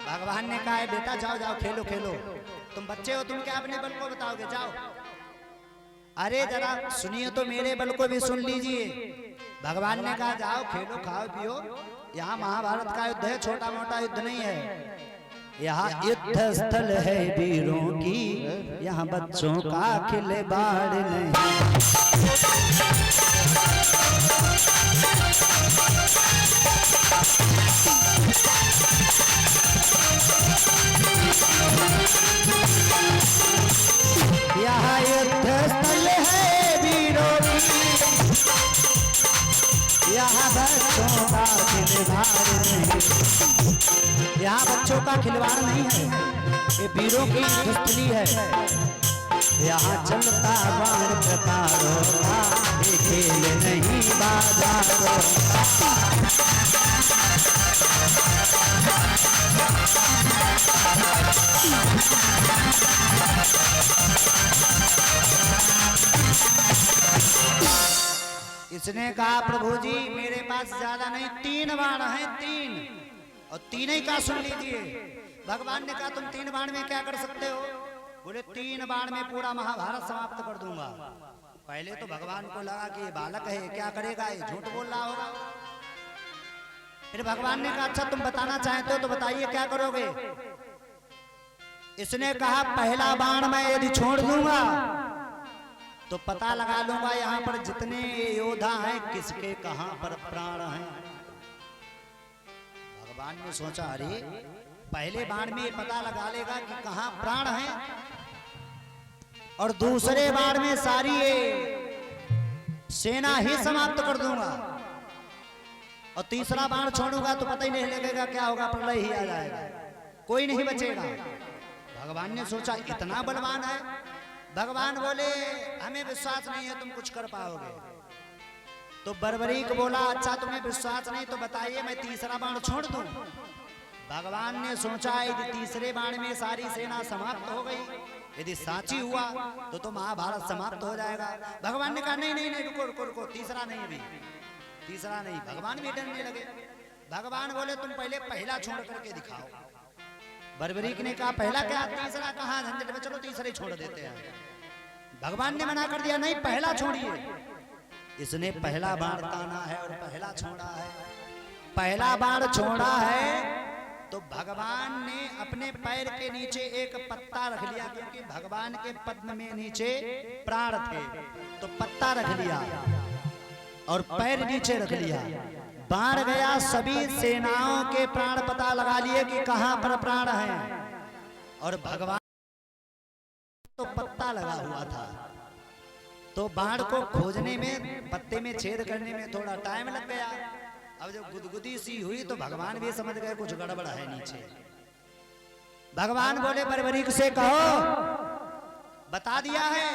भगवान ने कहा, बेटा जाओ जाओ खेलो खेलो, तुम बच्चे हो, तुम क्या अपने बल को बताओगे, जाओ। अरे जरा सुनिए तो मेरे बल को भी सुन लीजिए। भगवान ने कहा जाओ खेलो खाओ पियो, यहाँ महाभारत का युद्ध है, छोटा मोटा युद्ध नहीं है। यहाँ युद्ध स्थल है वीरों की, यहाँ बच्चों का खिलवाड़ नहीं। यहाँ युद्ध स्थल है वीरों की, यहाँ बच्चों का खिलवाड़ नहीं। यहाँ बच्चों का खिलवाड़ नहीं है, ये वीरों की युद्धस्थली है। यहाँ चलता बाण प्रतारों का, ये खेल नहीं बाजारों का। इसने कहा, प्रभु जी मेरे पास ज्यादा नहीं, 3 बाण हैं, 3, और 3 ही का सुन लीजिए। भगवान ने कहा तुम 3 बाण में क्या कर सकते हो? बोले 3 बाण में पूरा महाभारत समाप्त कर दूंगा। पहले तो भगवान को लगा कि ये बालक है, क्या करेगा, ये झूठ बोल रहा होगा। फिर भगवान ने कहा अच्छा तुम बताना चाहते हो तो बताइए क्या करोगे? इसने कहा पहला बाण मैं यदि छोड़ दूंगा तो पता लगा लूंगा यहाँ पर जितने योद्धा हैं किसके कहां पर प्राण हैं। भगवान ने सोचा अरे पहले बाण में ये पता लगा लेगा कि कहां प्राण हैं, और दूसरे बाण में सारी ये सेना ही समाप्त कर दूंगा, और तीसरा बाण छोड़ूंगा तो पता ही नहीं लगेगा क्या होगा, प्रलय ही आ जाएगा, कोई नहीं बचेगा। भगवान ने सोचा इतना बलवान है। भगवान बोले हमें विश्वास नहीं है तुम कुछ कर पाओगे। तो बर्बरीक बोला अच्छा तुम्हें विश्वास नहीं तो बताइए मैं तीसरा बाण छोड़ दूं। भगवान ने सोचा यदि तीसरे बाण में सारी सेना समाप्त हो गई, यदि साची हुआ तो महाभारत समाप्त हो जाएगा। भगवान ने कहा नहीं नहीं नहीं रुको रुको रुको, तीसरा नहीं, अभी तीसरा नहीं। भगवान भी डरने लगे। भगवान बोले तुम पहले पहला छोड़ करके दिखाओ। बर्बरीक ने कहा पहला क्या, तीसरा कहाँ, झंझट में, चलो तीसरे छोड़ देते हैं। भगवान ने मना कर दिया नहीं पहला छोड़िए। इसने पहला बाण ताना है और पहला छोड़ा है। पहला बाण छोड़ा है तो भगवान ने अपने पैर के नीचे एक पत्ता रख लिया, क्योंकि भगवान के पद्म में नीचे प्राण थे, तो पत्ता रख लिया और पैर नीचे रख लिया। बाण गया, सभी सेनाओं के प्राण पता लगा लिए कि कहां पर प्राण हैं, और भगवान तो पत्ता लगा हुआ था, तो बाण को खोजने में, पत्ते में छेद करने में थोड़ा टाइम लग गया। अब जब गुदगुदी सी हुई तो भगवान भी समझ गए कुछ गड़बड़ है नीचे। भगवान बोले बर्बरीक से कहो, बता दिया है।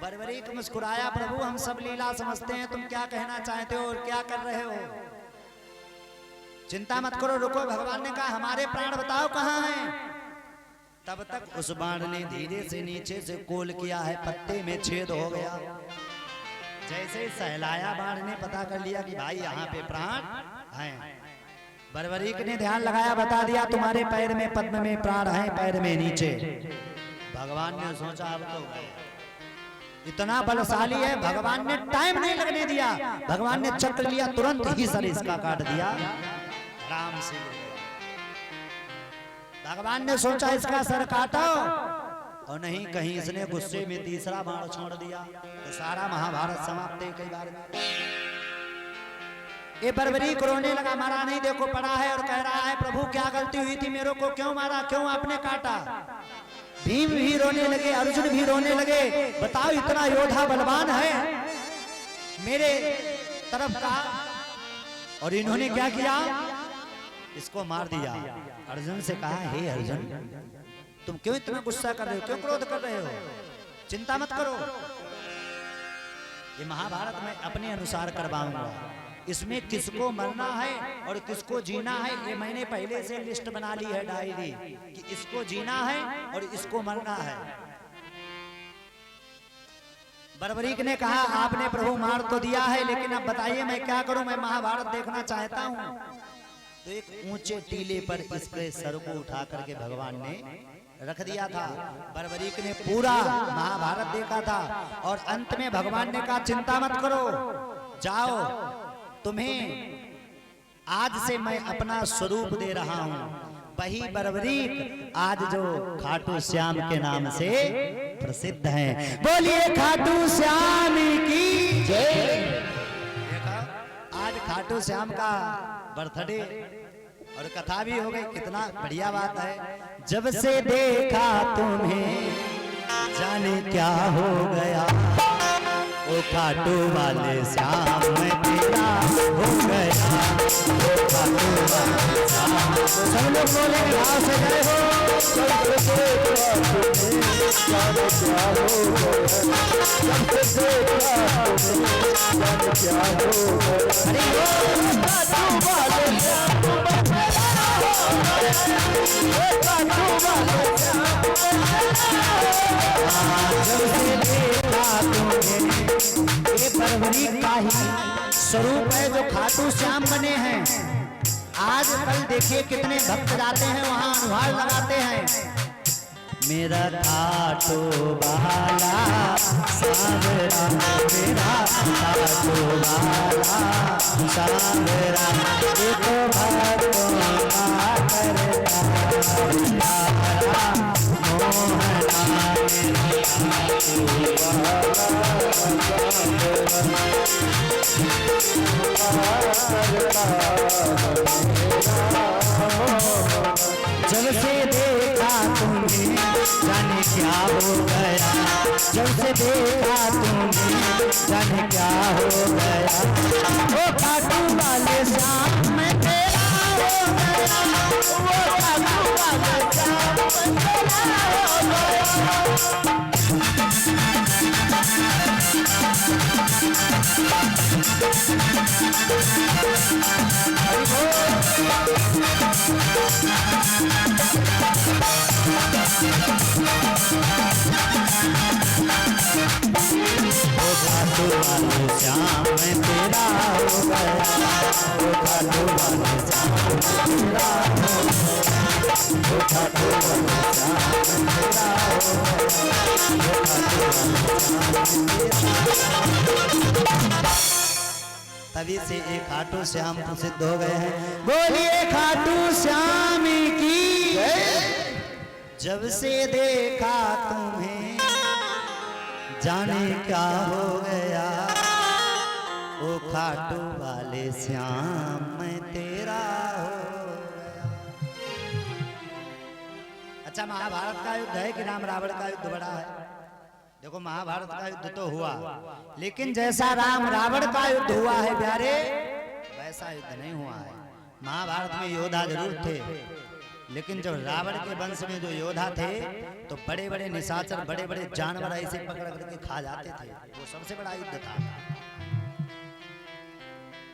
बर्बरीक मुस्कुराया, प्रभु हम सब लीला समझते हैं, तुम क्या कहना चाहते हो और क्या कर रहे हो? चिंता मत करो, रुको। भगवान ने कहा हमारे प्राण बताओ कहाँ हैं। तब तक उस बाण ने धीरे से नीचे से कोल किया है, पत्ते में छेद हो गया। जैसे सहलाया बाण ने पता कर लिया कि भाई यहाँ पे प्राण हैं। बर्बरीक ने ध्यान लगाया, बता दिया तुम्हारे पैर में पद्म में प्राण हैं, पैर में नीचे। भगवान ने सोचा अब तो इतना बलशाली है, भगवान ने टाइम नहीं लगने दिया। भगवान ने चक्र लिया, तुरंत ही सर इसका काट दिया, आराम से। भगवान ने सोचा इसका सर काटो, और नहीं, कहीं इसने गुस्से में तीसरा बाण छोड़ दिया तो सारा महाभारत समाप्त है कई बार में। ये बर्बरीक रोने लगा, मारा नहीं, देखो पड़ा है, और कह रहा है प्रभु क्या गलती हुई थी, मेरे को क्यों मारा, क्यों आपने काटा? भीम भी रोने लगे, अर्जुन भी रोने लगे, बताओ इतना योद्धा बलवान है मेरे तरफ का, और इन्होंने क्या किया, इसको मार दिया। अर्जुन से कहा, हे अर्जुन तुम क्यों इतना गुस्सा कर रहे हो, क्यों क्रोध कर रहे हो? चिंता मत करो, ये महाभारत में अपने अनुसार करवाऊंगा। इसमें किसको मरना है और किसको जीना है, ये मैंने पहले से लिस्ट बना ली है डायरी, कि इसको जीना है और इसको मरना है। बर्बरीक ने कहा आपने प्रभु मार तो दिया है, लेकिन अब बताइए मैं क्या करूं, मैं महाभारत देखना चाहता हूं। तो एक ऊंचे टीले पर इसके सर को उठा करके भगवान ने रख दिया था। बर्बरीक ने पूरा महाभारत देखा था, और अंत में भगवान ने कहा चिंता मत करो, जाओ, तुम्हें आज से मैं अपना स्वरूप दे रहा हूं। वही बर्बरीक आज जो खाटू श्याम के नाम से प्रसिद्ध हैं। बोलिए खाटू श्याम की जय। आज खाटू श्याम का बर्थडे और कथा भी हो गई, कितना बढ़िया बात है। जब से देखा तुम्हें जाने क्या हो गया, ओ खाटू वाले श्याम मैं तेरा हो गया, ओ खाटू वाले श्याम। सब लोग बोले भाव से जय हो। जब से देखा तुम्हें जाने क्या हो गया, जब से देखा तुम्हें जाने क्या हो गया, अरे ओ खाटू वाले श्याम मैं तेरा हो गया, ओ खाटू वाले श्याम। जब से देखा तुम्हें, ये बर्बरीक का ही स्वरूप है जो खाटू श्याम बने हैं। आज कल देखिए कितने भक्त जाते हैं वहां, अनुहार लगाते हैं। मेरा खाटू वाला सांवरा, मेरा खाटू वाला सांवरा, ये तो भक्तों का करता मोहना, जब से देखा तुम्हें जाने क्या हो गया, जब से देखा तुम्हें जाने क्या हो गया, ओ खाटू वाले श्याम मैं तेरा हो गया, ओ खाटू वाले श्याम मैं तेरा हो गया। खाटू वाले श्याम मैं तेरा हो गया, ओ खाटू वाले श्याम तेरा हो गया, ओ खाटू वाले श्याम तेरा हो गया, ओ खाटू वाले। तभी से एक खाटू श्याम प्रसिद्ध हो गए हैं। बोलिए खाटू श्याम की जय। जब से देखा तुम्हें जाने क्या हो गया, ओ खाटू वाले श्याम मैं तेरा हो गया। अच्छा, महाभारत का युद्ध है कि राम रावण का युद्ध बड़ा है? देखो महाभारत का युद्ध तो हुआ, लेकिन जैसा राम रावण का युद्ध हुआ है प्यारे, वैसा युद्ध नहीं हुआ है। महाभारत में योद्धा जरूर थे, लेकिन जब रावण के वंश में जो योद्धा थे तो बड़े बड़े निशाचर, बड़े बड़े जानवर ऐसे पकड़ करके खा जाते थे। वो सबसे बड़ा युद्ध था।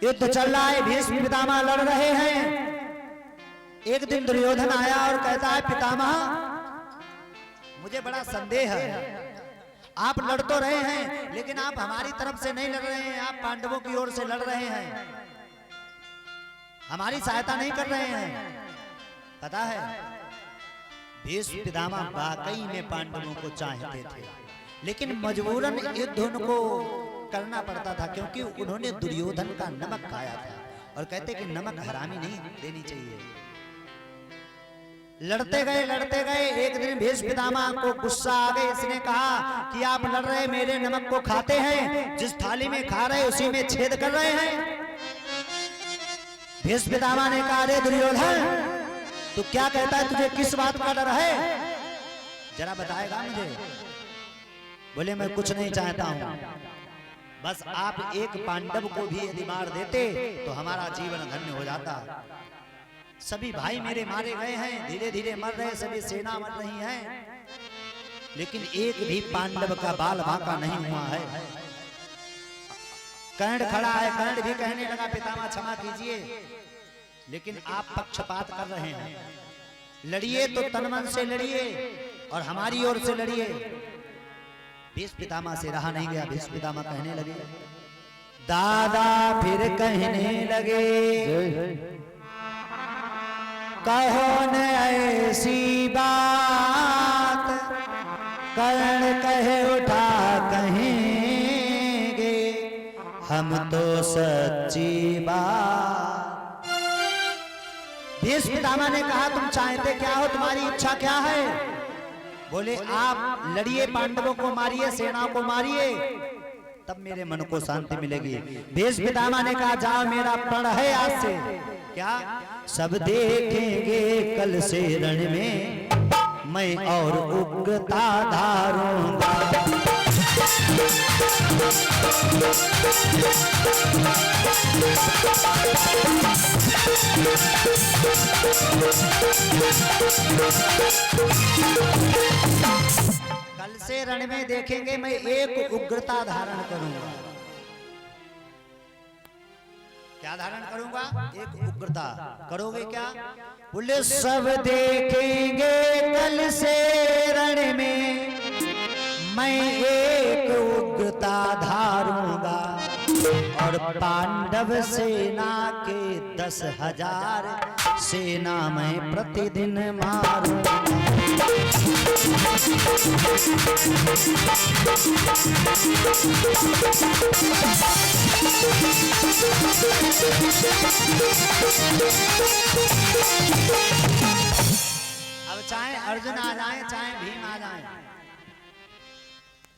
युद्ध चल रहा है, भीष्म पितामह लड़ रहे हैं। एक दिन दुर्योधन आया और कहता है, पितामह मुझे बड़ा संदेह है, आप लड़ तो रहे हैं लेकिन आप हमारी तरफ से नहीं लड़ रहे हैं, आप पांडवों की ओर से लड़ रहे हैं, हमारी सहायता नहीं कर रहे हैं। पता है, भीष्म पितामह वाकई में पांडवों को चाहते थे, लेकिन मजबूरन युद्ध उनको करना पड़ता था, क्योंकि उन्होंने दुर्योधन का नमक खाया था और कहते कि नमक हरामी नहीं देनी चाहिए। लड़ते गए, एक दिन भीष्म पितामह को गुस्सा आ गया। इसने कहा कि आप लड़ रहे, मेरे नमक को खाते हैं, जिस थाली में खा रहे उसी में छेद कर रहे हैं। भीष्म पितामह ने कहा, अरे दुर्योधन तू क्या कहता है, तुझे किस बात का डर है, जरा बताएगा मुझे। बोले, मैं कुछ नहीं चाहता हूं, बस आप एक पांडव को भी यदि मार देते तो हमारा जीवन धन्य हो जाता। सभी भाई मेरे मारे गए हैं, धीरे धीरे मर रहे, सभी सेना मर रही है, लेकिन एक भी पांडव का बाल बांका नहीं हुआ है। कर्ण खड़ा है, कर्ण भी कहने लगा, पितामह क्षमा कीजिए, लेकिन आप पक्षपात कर रहे हैं, लड़िए तो तन मन से लड़िए और हमारी ओर से लड़िए। भीष्म पितामह से रहा नहीं गया। भीष्म पितामह कहने लगे, दादा फिर कहने लगे, कहो न ऐसी बात, कर्ण कहे उठा कहेंगे, हम तो सच्ची बात। भीष्म पितामह ने कहा, तुम चाहते क्या हो, तुम्हारी इच्छा क्या है। बोले, आप लड़िए, पांडवों को मारिए, सेनाओं को मारिए, तब मेरे मन को शांति मिलेगी। भीष्म पितामह ने कहा, जाओ, मेरा प्रण है आज से, क्या सब देखेंगे कल से रण में, मैं और उग्रता धारूंगा। कल से रण में देखेंगे, मैं एक उग्रता धारण करूंगा। क्या धारण करूंगा? एक उग्रता। करोगे क्या? बोले, सब देखेंगे कल से रण में, मैं एक उग्रता धारूंगा, और पांडव सेना के 10,000 सेना मैं प्रतिदिन मारूंगा। अब चाहे अर्जुन आ जाए, चाहे भीम आ जाए,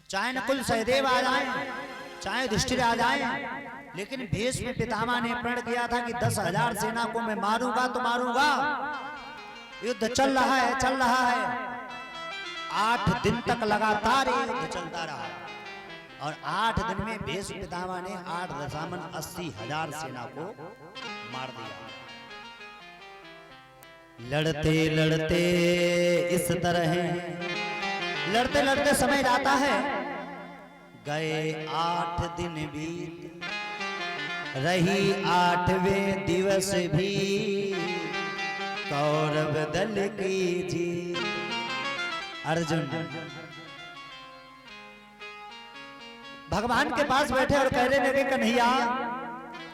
चाहे नकुल सहदेव आ जाए, चाहे युधिष्ठिर आ जाए, लेकिन भीष्म पितामह ने प्रण किया था कि 10,000 सेना को मैं मारूंगा तो मारूंगा। युद्ध चल रहा है, चल रहा है, 8 दिन तक लगातार युद्ध चलता रहा, और 8 दिन में भीष्म पितामह ने 8,80,000 सेना को मार दिया। लड़ते लड़ते इस तरह लड़ते लड़ते समय जाता है, गए 8 दिन बीत, रही 8वें दिवस भी कौरव दल की जीत। अर्जुन भगवान के पास बैठे और कहने लगे, कन्हैया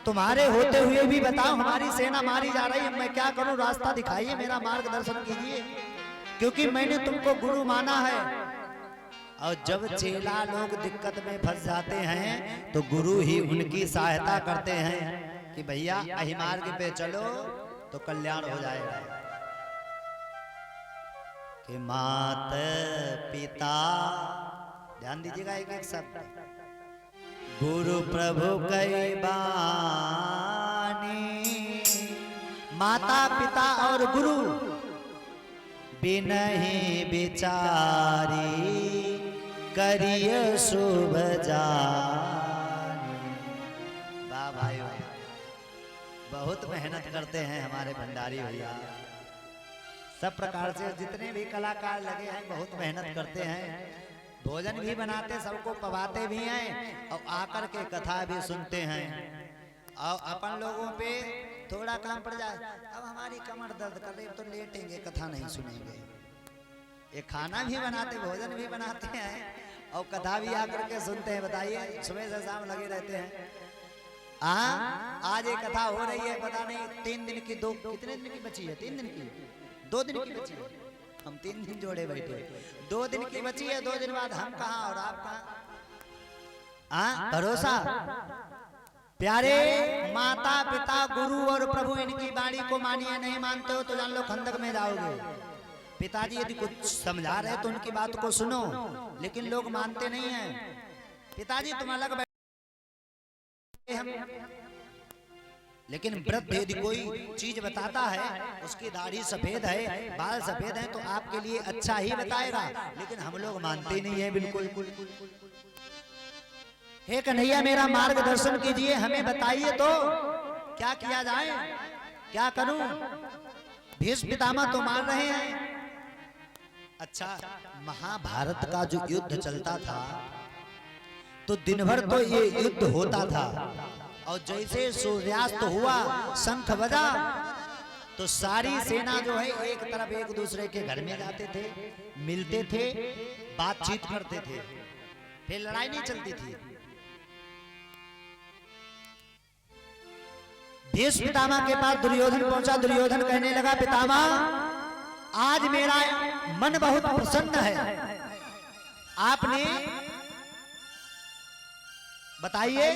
तुम्हारे होते हुए भी बताओ, हमारी सेना मारी जा रही है, मैं क्या करूं, रास्ता दिखाइए, मेरा मार्गदर्शन कीजिए, क्योंकि मैंने तुमको गुरु माना है। और जब चेला लोग दिक्कत में फंस जाते हैं तो गुरु ही उनकी सहायता करते हैं कि भैया अहि मार्ग पे चलो तो कल्याण हो जाएगा। कि मात पिता, ध्यान दीजिएगा एक एक शब्द, गुरु प्रभु कई बानी, माता पिता और गुरु बिनहि बिचारी, करिय शुभ जानी। वाह भाई वाह, बहुत मेहनत करते हैं हमारे भंडारी भैया। सब प्रकार से जितने भी कलाकार लगे हैं बहुत मेहनत करते हैं, भोजन भी बनाते, सबको पवाते भी हैं और आकर के कथा भी सुनते हैं। और अपन लोगों पे थोड़ा काम पड़ जाए, अब हमारी कमर दर्द कर रही तो लेटेंगे, कथा नहीं सुनेंगे। ये खाना भी बनाते, भोजन भी बनाते हैं और कथा भी आकर के सुनते हैं। बताइए, सुबह से शाम लगे रहते हैं। आज एक कथा हो रही है, पता नहीं 3 दिन की, कितने दिन की बची है? 3 दिन की, 2 दिन की बची है। हम 3 दिन जोड़े बैठे, 2 दिन की बची है। 2 दिन बाद हम कहाँ और आप कहाँ? भरोसा प्यारे माता पिता गुरु और प्रभु इनकी वाणी को मानिए, नहीं मानते हो तो जान लो खंदक में जाओगे। पिताजी यदि कुछ समझा रहे तो उनकी बात को सुनो, लेकिन लोग मानते नहीं हैं। पिताजी तुम अलग बैठे हम, लेकिन वृद्ध यदि कोई चीज बताता है, उसकी दाढ़ी सफेद है, बाल सफेद है, तो आपके लिए अच्छा ही बताएगा, लेकिन हम लोग मानते नहीं है बिल्कुल। हे कन्हैया मेरा मार्गदर्शन कीजिए, हमें बताइए तो क्या किया जाए, क्या करूं? भीष्म पितामह तो मार रहे हैं। अच्छा, महाभारत का जो युद्ध चलता था तो दिन भर तो ये युद्ध होता था, और जैसे सूर्यास्त हुआ, शंख बजा, तो सारी सेना जो है एक तरफ एक दूसरे के घर में जाते थे, मिलते थे, बातचीत करते थे, फिर लड़ाई नहीं चलती थी। भीष्म पितामह के पास दुर्योधन पहुंचा। दुर्योधन कहने लगा, पितामह आज मेरा मन बहुत प्रसन्न है, आपने बताइए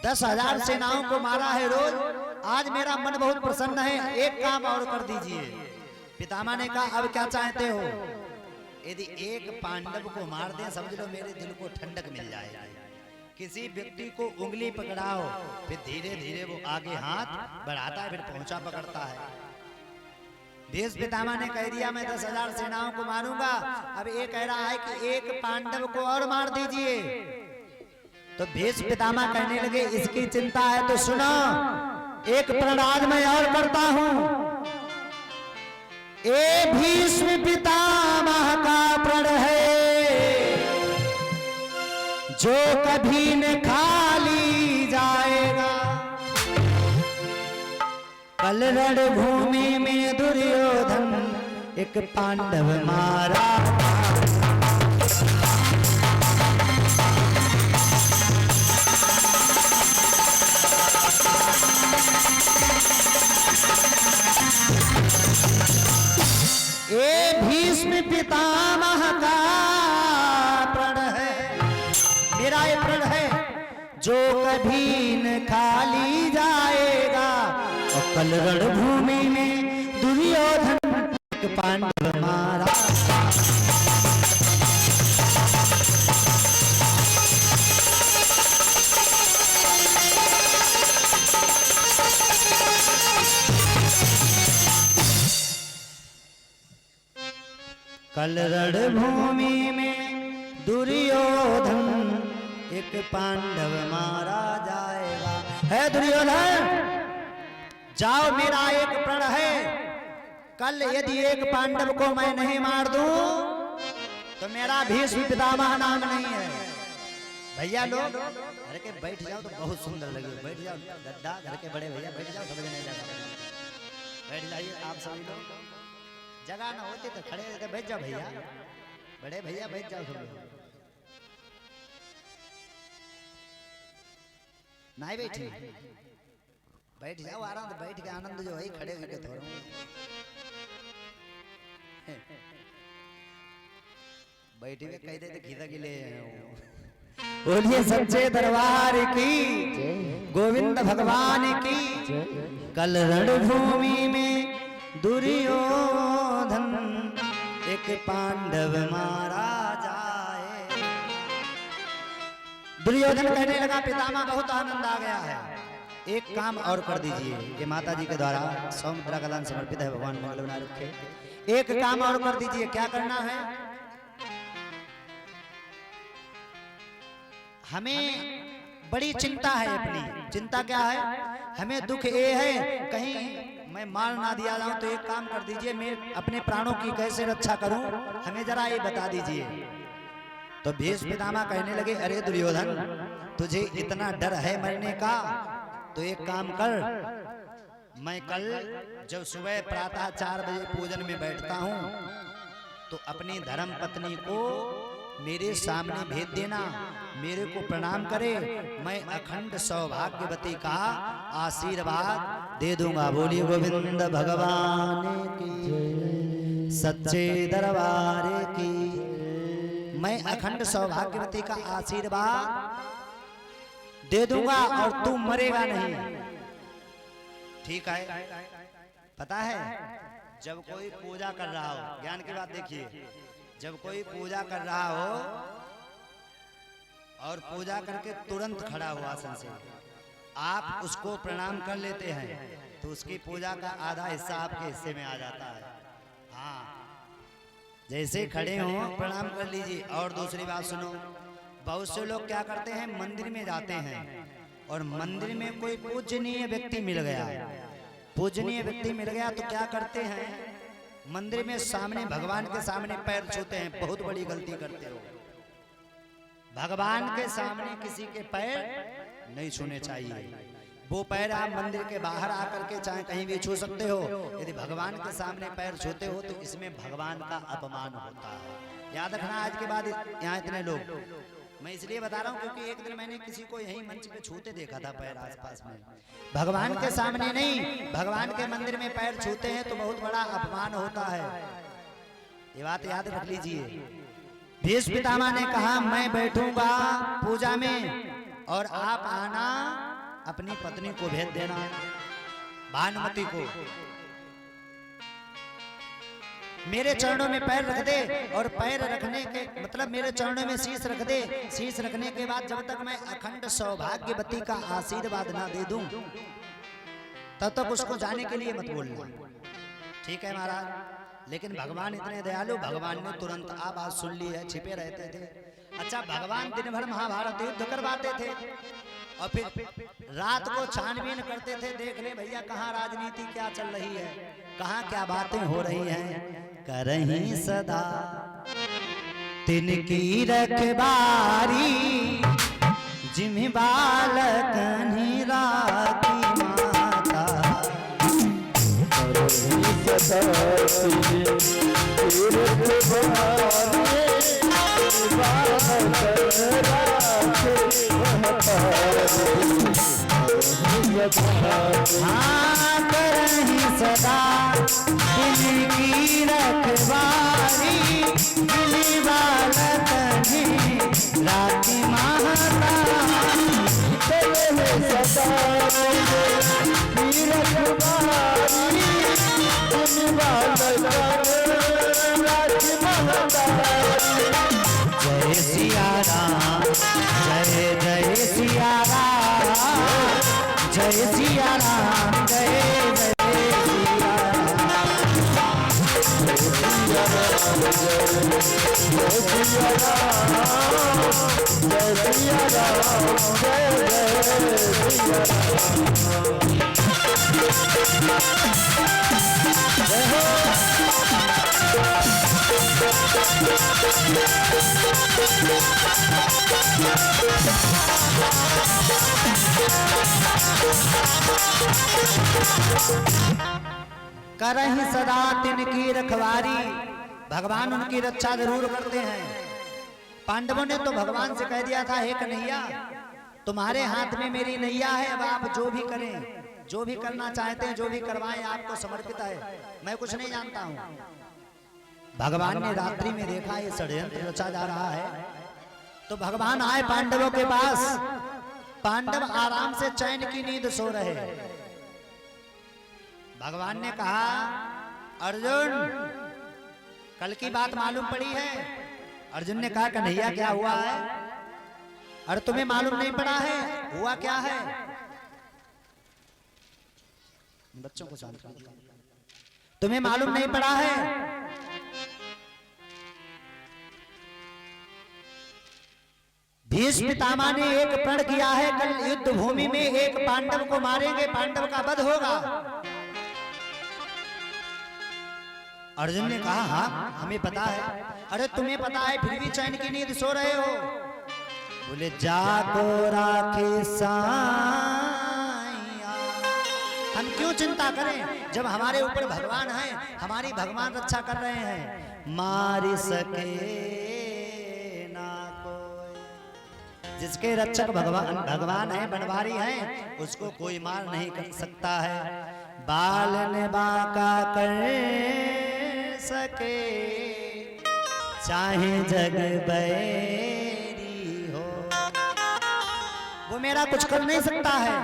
10,000 सेनाओं को मारा है रोज, आज मेरा मन बहुत प्रसन्न है, एक काम और कर दीजिए। पितामह ने कहा, अब क्या चाहते हो? यदि एक पांडव को मार दें, समझ लो मेरे दिल को ठंडक मिल जाएगी। किसी व्यक्ति को उंगली पकड़ाओ, फिर धीरे धीरे वो आगे हाथ बढ़ाता है, फिर पहुंचा पकड़ता है। भीष्म पितामह ने कह दिया, मैं 10,000 सेनाओं को मारूंगा। अब ये कह रहा है कि एक पांडव को और मार दीजिए। तो भीष्म पितामह कहने लगे, इसकी चिंता है तो सुनो, एक प्रण आज मैं और करता हूं। ये भीष्म पितामह का प्रण है, जो कभी न खाली जाएगा। कल रणभूमि में दुर्योधन एक पांडव मारा, ये भीष्म पितामह का प्रण है, मेरा ये प्रण है, जो कभी न खाली जाएगा। और कल रणभूमि में दुर्योधन एक पांडव मारा। कल रणभूमि में दुर्योधन एक पांडव मारा जाएगा। है दुर्योधन, जाओ, मेरा एक प्रण है, कल यदि एक पांडव को मैं नहीं मार दूं तो मेरा भीष्म पितामह नाम नहीं है। भैया लोग घर के बैठ जाओ तो बहुत सुंदर लगे, बैठ जाओ गद्दा, घर के बड़े भैया बैठ जाओ, समझ नहीं जाएगा, बैठ जाइए आप सभी लोग। जगह ना होती तो खड़े रहकर बैठ जाओ भैया, बड़े भैया बैठ जाओ सब लोग। नहीं बैठे, बैठ जाओ आराम से, बैठ के आनंद जो है खड़े होकर थोड़ा। बैठे हुए कह देते खीदा के ले बोलिए सच्चे दरबार की, गोविंद भगवान की। कल रणभूमि में दुर्योधन एक पांडव मारा जाए। दुर्योधन कहने लगा, पितामह बहुत आनंद आ गया है, एक काम और कर दीजिए। ये माता जी के द्वारा सौमुद्रा का दान समर्पित है, भगवान मंगल बना रखे। एक काम और कर दीजिए। क्या करना है? हमें बड़ी चिंता है अपनी। चिंता क्या है? हमें दुख ये है, कहीं मैं मार ना दिया जाऊं तो एक काम कर दीजिए, मैं अपने प्राणों की कैसे रक्षा करूं, हमें जरा ये बता दीजिए। तो भीष्म पितामह कहने लगे, अरे दुर्योधन, तुझे इतना डर है मरने का, तो एक काम कर, मैं कल जब सुबह प्रातः 4 बजे पूजन में बैठता हूं तो अपनी धर्म पत्नी को मेरे सामने भेज देना, मेरे को प्रणाम करे, मैं अखंड सौभाग्यवती का आशीर्वाद दे दूंगा। बोलिए गोविंद भगवान की, सच्चे दरबार की। मैं अखंड सौभाग्यवती का आशीर्वाद दे दूंगा और तू मरेगा नहीं। ठीक है। पता है, जब कोई पूजा कर रहा हो, ज्ञान की बात देखिए, जब कोई पूजा कर रहा हो और पूजा करके तुरंत खड़ा हुआ आसन से, आप उसको प्रणाम कर लेते हैं तो उसकी पूजा का आधा हिस्सा आपके हिस्से में आ जाता है। हाँ, जैसे खड़े हो प्रणाम कर लीजिए। और दूसरी बात सुनो, बहुत से लोग क्या करते हैं, मंदिर में जाते हैं और मंदिर में कोई पूजनीय व्यक्ति मिल गया, पूजनीय व्यक्ति मिल गया तो क्या करते हैं, मंदिर में सामने भगवान के सामने पैर छूते हैं। बहुत बड़ी गलती करते हो। भगवान के सामने किसी के पैर नहीं छूने चाहिए। वो पैर आप मंदिर के बाहर आकर के चाहे कहीं भी छू सकते हो, यदि भगवान के सामने पैर छूते हो तो इसमें भगवान का अपमान होता है। याद रखना, आज के बाद यहाँ इतने लोग, मैं इसलिए बता रहा हूँ क्योंकि एक दिन मैंने किसी को यही मंच पे छूते देखा था पैर आसपास में। भगवान के सामने नहीं, भगवान के मंदिर में पैर छूते हैं तो बहुत बड़ा अपमान होता है। ये बात याद रख लीजिए। भीष्म पितामह ने कहा, मैं बैठूंगा पूजा में और आप आना, अपनी पत्नी को भेज देना, भानुमति को। मेरे चरणों में पैर रख दे, और पैर रखने के मतलब मेरे चरणों में शीश रख दे। शीश रखने के बाद जब तक मैं अखंड सौभाग्यवती का आशीर्वाद ना दे दूं तब तक उसको जाने के लिए मत बोलना। ठीक है महाराज। लेकिन भगवान इतने दयालु, भगवान ने तुरंत आवाज सुन ली है, छिपे रहते थे। अच्छा, भगवान दिन भर महाभारत युद्ध करवाते थे और फिर रात को छानबीन करते थे, देख ले भैया कहाँ राजनीति क्या चल रही है, कहाँ क्या बातें हो रही हैं। करहीं सदा तिनकी रखबारी, जिम्हे बालक राखी माता। करहीं सदा तिनकी रखबारी, हाँ, करहीं सदा तिनकी रखवारी, जिम्हे बालक राखी माता। करहीं सदा तिनकी रखवारी, जिम्हे बालक राखी माता। जय सिया राम, जय जय सिया राम, जय सिया राम, जय जय सिया राम। जय सिया राम, जय सिया राम, जय जय सिया राम। जय हो। करहीं सदा तिनकी रखवारी, भगवान उनकी रक्षा जरूर करते हैं। पांडवों ने तो भगवान से कह दिया था, हे कन्हैया तुम्हारे हाथ में मेरी नैया है, अब आप जो भी करें, जो भी करना चाहते हैं, जो भी करवाएं, आपको समर्पित है, मैं कुछ नहीं जानता हूं। भगवान ने रात्रि में देखा ये षड्यंत्र रचा जा रहा है, तो भगवान आए पांडवों के पास। पांडव आराम से चैन की नींद सो रहे। भगवान ने कहा, अर्जुन कल की बात मालूम पड़ी है? अर्जुन ने कहा, कन्हैया क्या हुआ है? अरे तुम्हें मालूम नहीं पड़ा है, हुआ क्या है? बच्चों को शांत करो। तुम्हें मालूम नहीं पड़ा है? भीष्म पितामह ने एक प्रण किया है, कल युद्ध भूमि में एक पांडव को मारेंगे, पांडव का वध होगा। अर्जुन ने कहा हाँ हमें पता है। अरे तुम्हें पता है फिर भी चैन की नींद सो रहे हो? बोले जाको राखे साईया, हम क्यों चिंता करें जब हमारे ऊपर भगवान है, हमारी भगवान रक्षा कर रहे हैं। मार सके ना कोई, जिसके रक्षक भगवान है, बनवारी है, उसको कोई मार नहीं कर सकता है। बाल ने बाका कर सके चाहे जग बैरी हो, वो मेरा कुछ कर नहीं सकता है।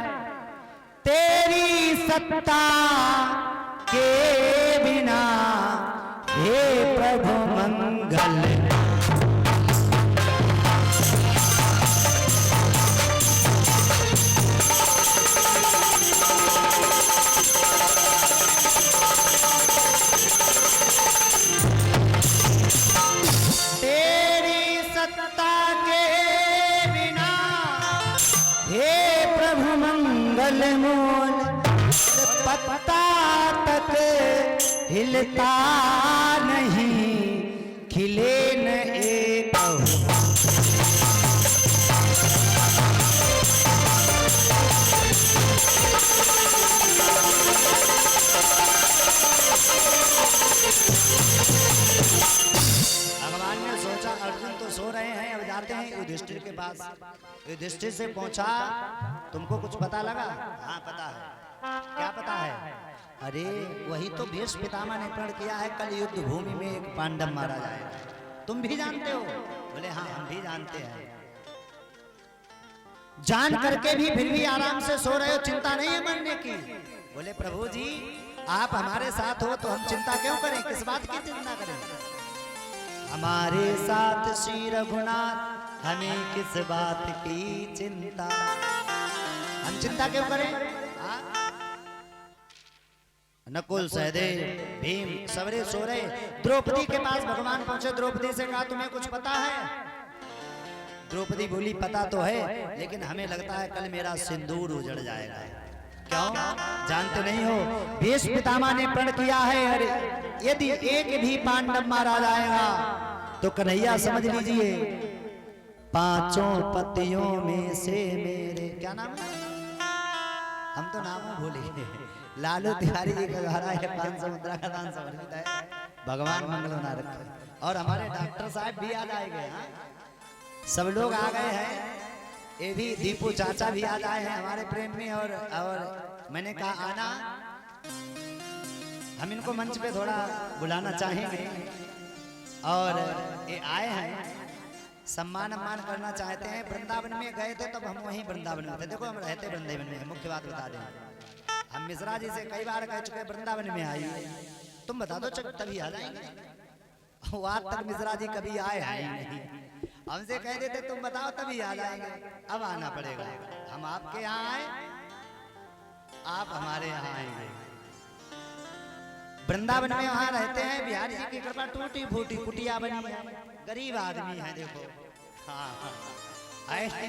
तेरी सत्ता के बिना हे प्रभु मंगल, मोल पत्ता तक हिलता नहीं, खिले न एक भगवान ने सोचा अर्जुन तो सो रहे हैं, अब जाते हैं युधिष्ठिर के पास। युधिष्ठिर से पूछा तुमको कुछ पता लगा? हाँ पता है। क्या पता है? अरे वही तो भीष्म पितामह ने प्रण किया है, कल युद्ध भूमि में एक पांडव मारा जाएगा, तुम भी जानते हो? बोले हाँ हम भी जानते हैं। जान करके भी फिर भी आराम से सो रहे हो, चिंता नहीं है मरने की? बोले प्रभु जी आप हमारे साथ हो तो हम चिंता क्यों करें, किस बात की चिंता करें? हमारे साथ श्री रघुनाथ, हमें किस बात की चिंता, हम चिंता क्यों करें? नकुल सहदेव भीम सबरे सो रहे। द्रौपदी के पास भगवान पहुंचे, द्रौपदी से कहा तुम्हें कुछ पता है? द्रौपदी बोली पता तो है, लेकिन हमें लगता है कल मेरा सिंदूर उजड़ जाएगा। क्यों जानते नहीं हो? भीष्म पितामह ने प्रण किया है, अरे यदि एक भी पांडव मारा जाएगा तो कन्हैया समझ लीजिए पांचों पतियों में से मेरे, क्या नाम है, हम तो नामों भूले, लालू तिवारी जी का द्वारा है 500 मुद्रा का दान समर्पित है। भगवान मंगल बना रखे। और हमारे डॉक्टर साहब भी आ जाएंगे, सब लोग आ गए हैं, ये भी दीपू चाचा भी आ जाए हैं हमारे प्रेम में। और मैंने कहा आना, हम इनको मंच पे थोड़ा बुलाना चाहेंगे और ये आए हैं, सम्मान करना चाहते हैं। वृंदावन में गए थे तब हम वहीं वृंदावन में थे, देखो हम रहते वृंदावन में, मुख्य बात बता दें, हम मिश्रा जी से कई बार कह चुके वृंदावन में आइए, तुम बता दो तभी आ जाएंगे। आज तक मिश्रा जी कभी आए हैं नहीं, हमसे कह देते तुम बताओ तभी आ जाएंगे। अब आना पड़ेगा, हम आपके यहाँ आए, आप हमारे यहाँ आएंगे। वृंदावन में वहां रहते हैं, बिहारी जी की कृपा टूटी फूटी कुटिया बनी है, गरीब आदमी है, देखो हाँ ऐसे।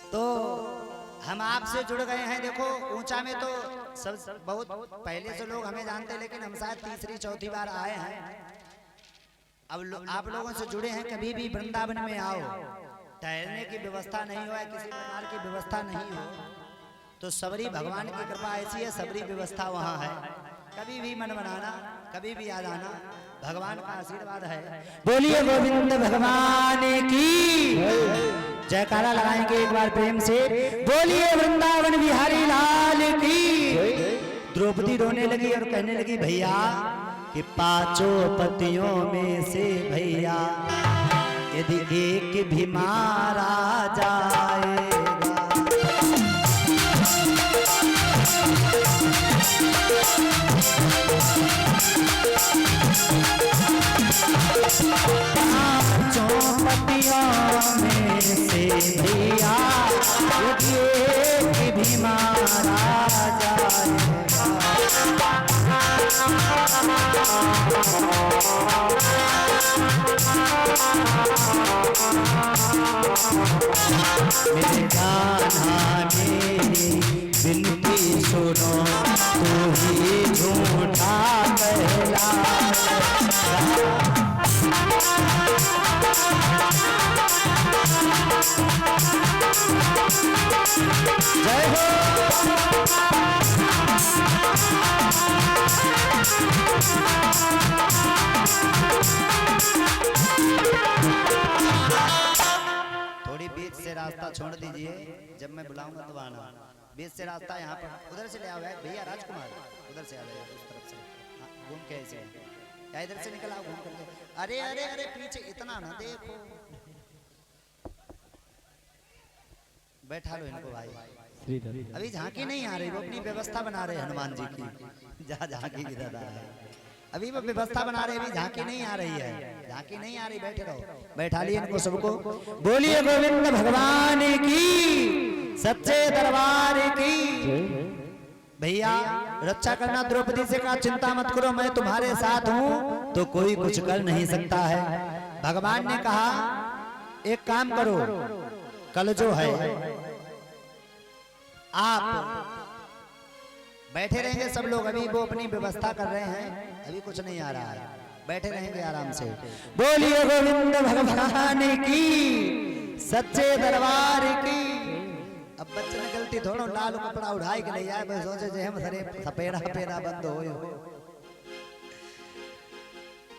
तो हम आपसे जुड़ गए हैं, देखो ऊंचा में तो सब बहुत पहले से लोग हमें जानते हैं, लेकिन हम शायद तीसरी चौथी बार आए हैं। अब आप लोगों से जुड़े हैं, कभी भी वृंदावन में आओ, ठहरने की व्यवस्था नहीं हो, किसी प्रकार की व्यवस्था नहीं हो, तो सबरी भगवान की कृपा ऐसी है, सबरी व्यवस्था वहाँ है, कभी भी मन बनाना, कभी भी आ जाना, भगवान का आशीर्वाद है। बोलिए गोविंद भगवान की जयकारा लगाएंगे एक बार प्रेम से, बोलिए वृंदावन बिहारी लाल की। द्रौपदी रोने लगी और कहने लगी भैया कि पांचों पतियों में से भैया यदि एक भी मारा जाएगा, पांचों पतियों में से भैया यदि एक भी मारा जाएगा, मेरे कान्हा मेरी बिनती सुनो तू ही झूठा कहला। जय हो। थोड़ी बीच से रास्ता छोड़ दीजिए, जब मैं बुलाऊंगा तो आना। बीच से रास्ता यहाँ पर उधर से ले आओ भैया राजकुमार, उधर से आ जाए उस तरफ से। हाँ, घूम के ऐसे या इधर से निकल आओ घूम करके। अरे अरे अरे पीछे इतना ना देखो। बैठा लो इनको भाई। अभी झांकी नहीं आ रही, वो अपनी व्यवस्था बना रहे हनुमान जी की। जहाँ झांकी की दादा है, अभी वो व्यवस्था बना रहे, अभी झांकी नहीं आ रही है। झांकी नहीं आ रही, बैठे रहो। बैठा लिए इनको सबको। बोलिए गोविंद भगवान की, सच्चे दरबार की। भैया रक्षा करना, द्रौपदी से कहा चिंता मत करो, मैं तुम्हारे साथ हूँ तो कोई कुछ कर नहीं सकता है। भगवान ने कहा एक काम करो, कल जो है आप बैठे रहेंगे सब लोग, अभी वो अपनी व्यवस्था कर रहे हैं, अभी कुछ नहीं आ रहा है, बैठे रहेंगे आराम से। बोलिए गोविंद भगवान की, सच्चे दरबार की। अब बच्चे ने गलती थोड़ा लाल कपड़ा उड़ाई के ले आए, बस सोचे जे हम सरे सपेरा पेरा बंद हो।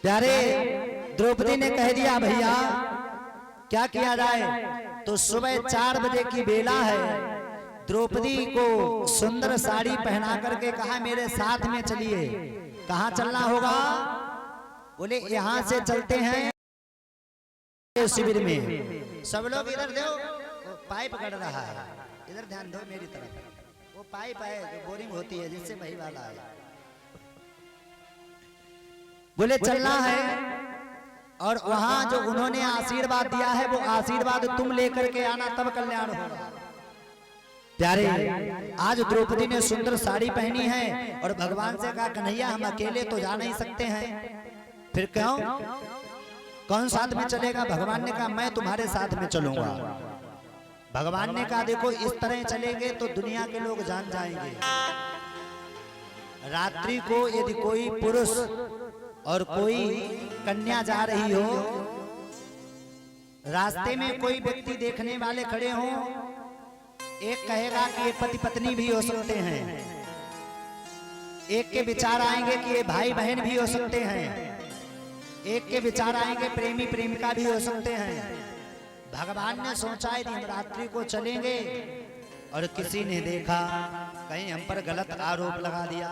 प्यारे द्रौपदी ने कह दिया भैया क्या किया जाए, तो सुबह 4 बजे की बेला है। द्रौपदी को सुंदर साड़ी पहना करके कहा मेरे साथ में चलिए। कहाँ चलना होगा? बोले यहाँ से चलते हैं शिविर में। सब लोग इधर दो, पाइप गड़ रहा है, इधर ध्यान दो मेरी तरफ। वो पाइप है जो बोरिंग होती है जिससे वही वाला है। बोले चलना है और वहां जो उन्होंने आशीर्वाद दिया है वो आशीर्वाद तुम लेकर के आना, तब कल्याण होगा। प्यारे आज द्रौपदी ने सुंदर साड़ी पहनी है और भगवान से कहा कन्हैया हम अकेले तो जा नहीं सकते हैं, फिर क्यों, कौन साथ में चलेगा? भगवान ने कहा मैं तुम्हारे साथ में चलूंगा। भगवान ने कहा देखो इस तरह चलेंगे तो दुनिया के लोग जान जाएंगे। रात्रि को यदि कोई पुरुष और कोई कन्या जा रही हो, रास्ते में कोई व्यक्ति देखने वाले खड़े हों, एक कहेगा कि ये पति पत्नी भी हो सकते हैं, एक के विचार आएंगे कि ये भाई बहन भी हो सकते हैं, एक के विचार आएंगे प्रेमी प्रेमिका भी हो सकते हैं। भगवान ने सोचा यदि हम रात्रि को चलेंगे और किसी ने देखा कहीं हम पर गलत आरोप लगा दिया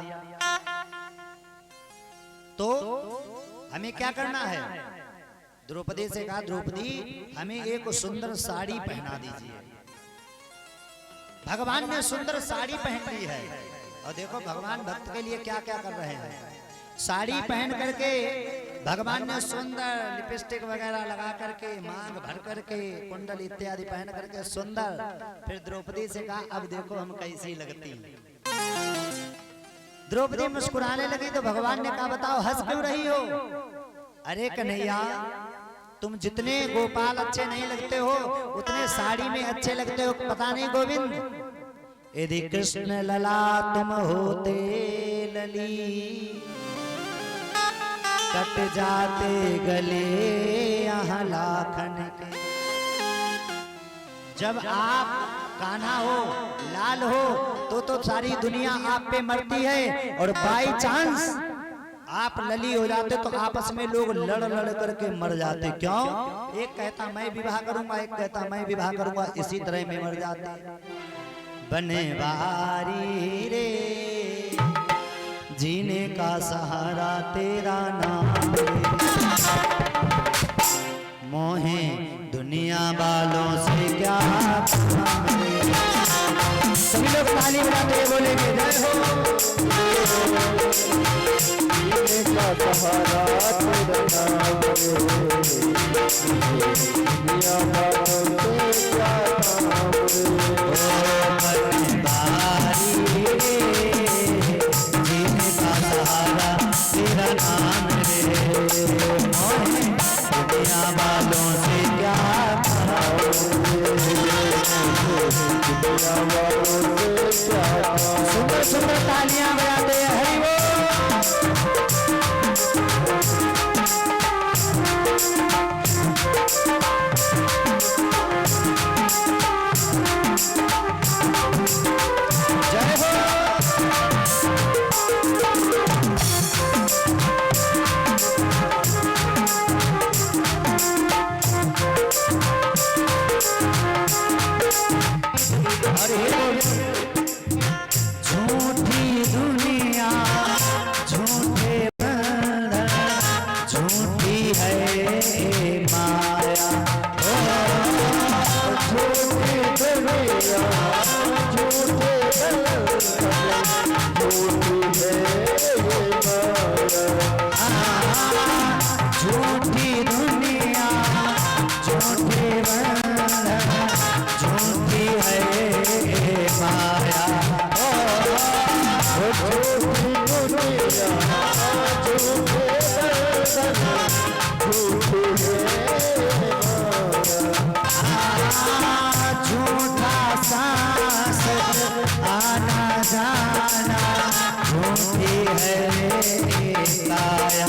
तो हमें क्या करना है? द्रौपदी से कहा द्रौपदी हमें एक सुंदर साड़ी पहना दीजिए। भगवान ने सुंदर साड़ी पहन ली है और देखो भगवान भक्त के लिए क्या क्या कर रहे हैं। साड़ी पहन करके भगवान ने सुंदर लिपस्टिक वगैरह लगा करके, मांग भर करके, कुंडल इत्यादि पहन करके सुंदर। फिर द्रौपदी से कहा अब देखो हम कैसी लगती। द्रौपदी मुस्कुराने लगी तो भगवान ने कहा बताओ हंस क्यों रही हो? अरे कन्हैया तुम जितने गोपाल अच्छे नहीं लगते हो उतने साड़ी में अच्छे लगते हो। पता नहीं गोविंद यदि कृष्ण लला तुम होते लली, कट जाते गले यहाँ लाखन के। जब आप कान्हा हो, लाल हो तो सारी दुनिया आप पे मरती है और बाई चांस आप लली हो जाते तो आपस में लोग लड़ लड़ करके मर जाते। क्यों? एक कहता मैं विवाह करूंगा, एक कहता मैं विवाह करूंगा, इसी तरह में मर जाते। बनवारी रे जीने का सहारा तेरा नाम रे, मोहे दुनिया वालों से क्या सभी लोग ताली बजाते हुए बोलेंगे जय हो। जीने का सहारा तेरा नाम रे, दुनिया वालों से क्या नाम रे। जीने का सहारा तेरा नाम रे, दुनिया वालों से क्या दुनिया वालों से क्या झूठा सांस आना जाना झूठी है काया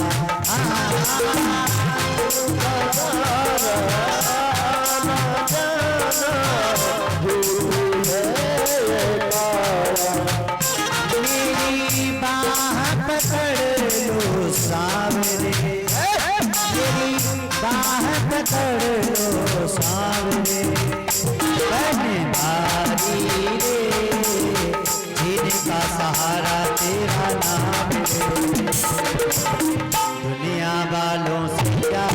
मेरी बाह पकड़ लो सावरे मेरी बाह पकड़ लो सावरे बहने भारी रे जिनका सहारा तेरा नाम रे दुनिया वालों से क्या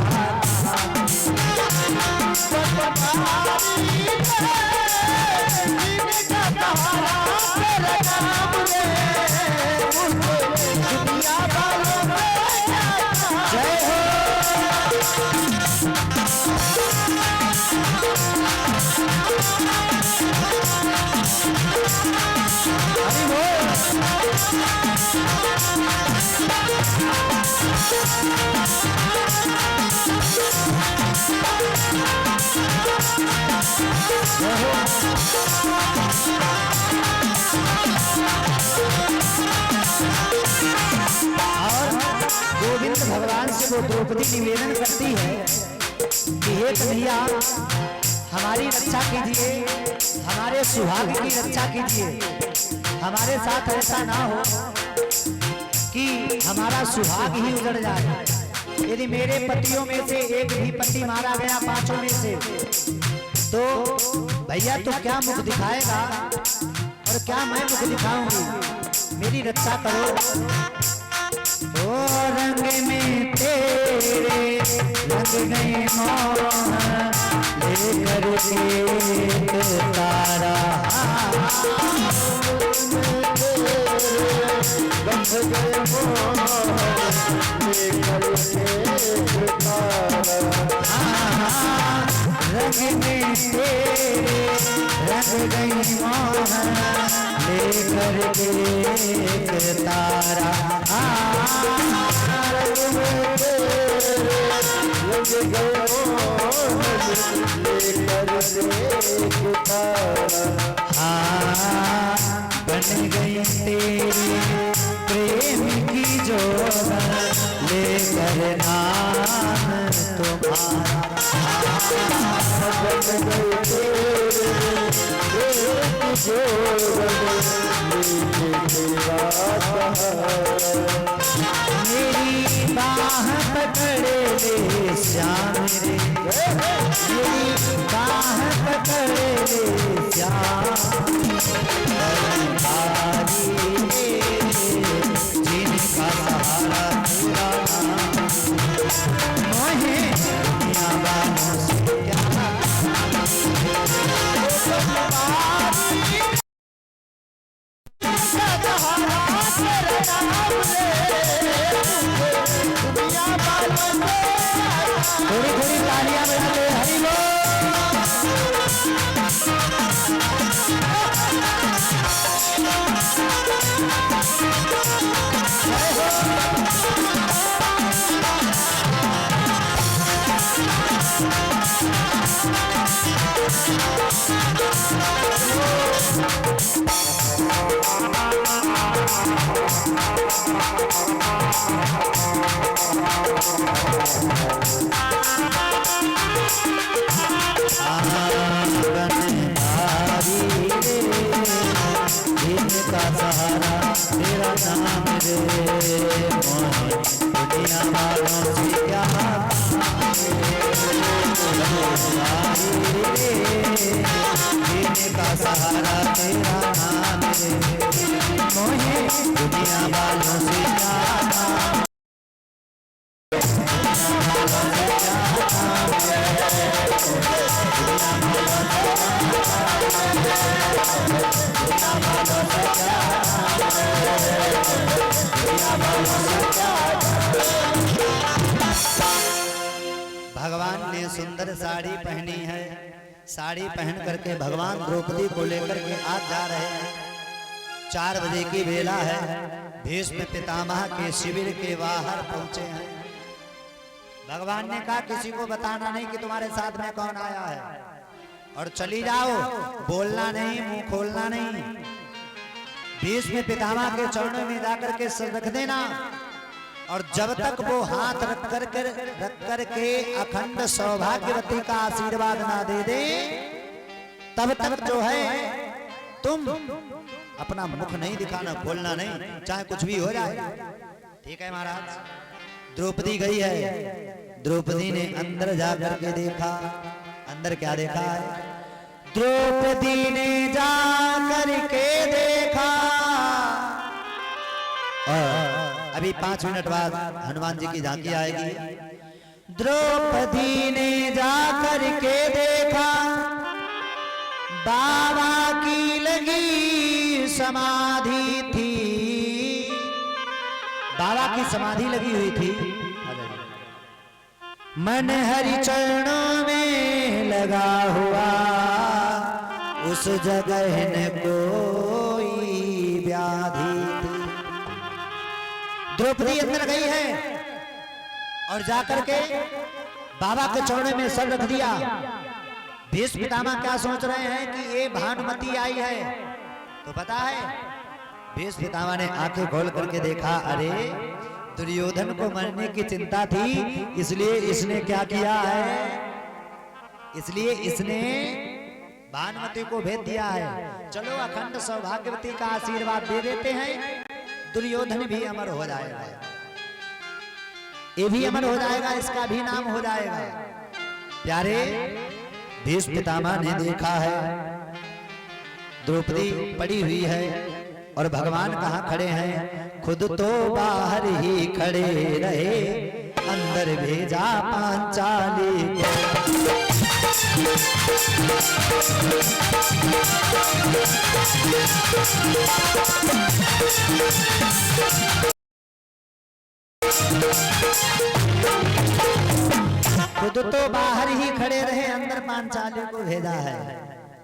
जय हो हरि बोल और गोविंद भगवान से वो द्रौपदी निवेदन करती है कि हे कन्हैया हमारी रक्षा कीजिए हमारे सुहाग की रक्षा कीजिए हमारे साथ ऐसा ना हो कि हमारा सुहाग ही उजड़ जाए यदि मेरे पतियों में से एक भी पति मारा गया पांचों में से तो भैया तो क्या मुख दिखाएगा और क्या मैं मुख दिखाऊंगी मेरी रक्षा करो ओ रंग में तेरे लग गई मोह लेकर एक तारा रंग में तेरे रंग गई मोह लेकर एक तारा बन गई तेरे प्रेम की जोड़ा लेकर नाम तुम्हारा बन गई मेरी बाह पकड़ ले श्याम रे मेरी बाह पकड़ ले श्याम जिनका सहारा तेरा नाम मोहे दुनिया वालों से क्या थोड़ी थोड़ी तालियां बजा ले हरि बोल जिनका सहारा तेरा नाम रे मोहे दुनिया वालों से क्या जिनका सहारा तेरा नाम रे मोहे दुनिया वालों से क्या भगवान ने सुंदर साड़ी पहनी है साड़ी पहन करके भगवान द्रौपदी को लेकर के आज जा रहे हैं 4 बजे की बेला है भीष्म पितामह के शिविर के बाहर पहुंचे हैं। भगवान ने कहा किसी को बताना नहीं कि तुम्हारे साथ में कौन आया है, और चली जाओ, बोलना नहीं, मुंह खोलना नहीं। भीष्म पितामह के चरणों में जाकर के सिर रख देना, और जब तक वो हाथ रख करके अखंड सौभाग्यवती का आशीर्वाद ना दे दे, तब तक जो है तुम अपना मुख नहीं दिखाना, बोलना नहीं, चाहे कुछ भी हो जाए। ठीक है महाराज। द्रौपदी गई है। द्रौपदी ने अंदर जाकर के देखा। अंदर क्या देखा है? द्रौपदी ने जाकर के देखा। और अभी 5 मिनट बाद हनुमान जी की झांकी आएगी। द्रौपदी ने जाकर के देखा, बाबा की लगी समाधि थी। बाबा की समाधि लगी हुई थी। मन हरि चरणों में लगा हुआ, उस जगह न कोई व्याधि थी। द्रौपदी अंदर गई है और जाकर के बाबा के चरणों में सर रख दिया। भीष्म पितामह क्या सोच रहे हैं कि ये भानुमति आई है, तो पता है भीष्म पितामह ने आंखें खोल करके देखा, अरे दुर्योधन को मरने की चिंता थी, इसलिए इसने क्या किया है, इसलिए इसने भानुमति को भेज दिया है। चलो अखंड सौभाग्यवती का आशीर्वाद दे देते हैं, दुर्योधन भी अमर हो जाएगा, ये भी अमर हो जाएगा, इसका भी नाम हो जाएगा। प्यारे भीष्म पितामह ने देखा है द्रौपदी पड़ी हुई है और भगवान कहाँ खड़े हैं? खुद तो बाहर ही खड़े रहे, अंदर भेजा पांचाली को। खुद तो बाहर ही खड़े रहे, अंदर पांचाली को भेजा है।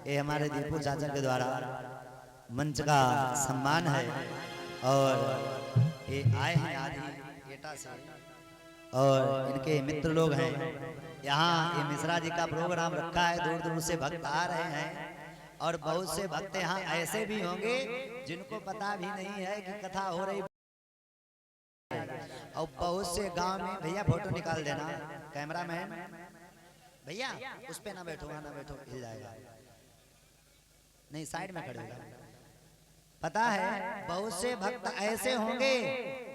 ये हमारे दीपू चाचा के द्वारा मंच का सम्मान है, और ये आए हैं आदि एटा से, और इनके मित्र लोग हैं। यहाँ ये मिश्रा जी का प्रोग्राम रखा है, दूर दूर से भक्त आ रहे हैं, और बहुत से भक्त यहाँ ऐसे भी होंगे जिनको पता भी नहीं है कि कथा हो रही। और बहुत से गांव में, भैया फोटो निकाल देना कैमरामैन भैया, उस पे ना बैठो, ना बैठो, हिल जाएगा, नहीं साइड में खड़े होगा। पता है बहुत से भक्त ऐसे होंगे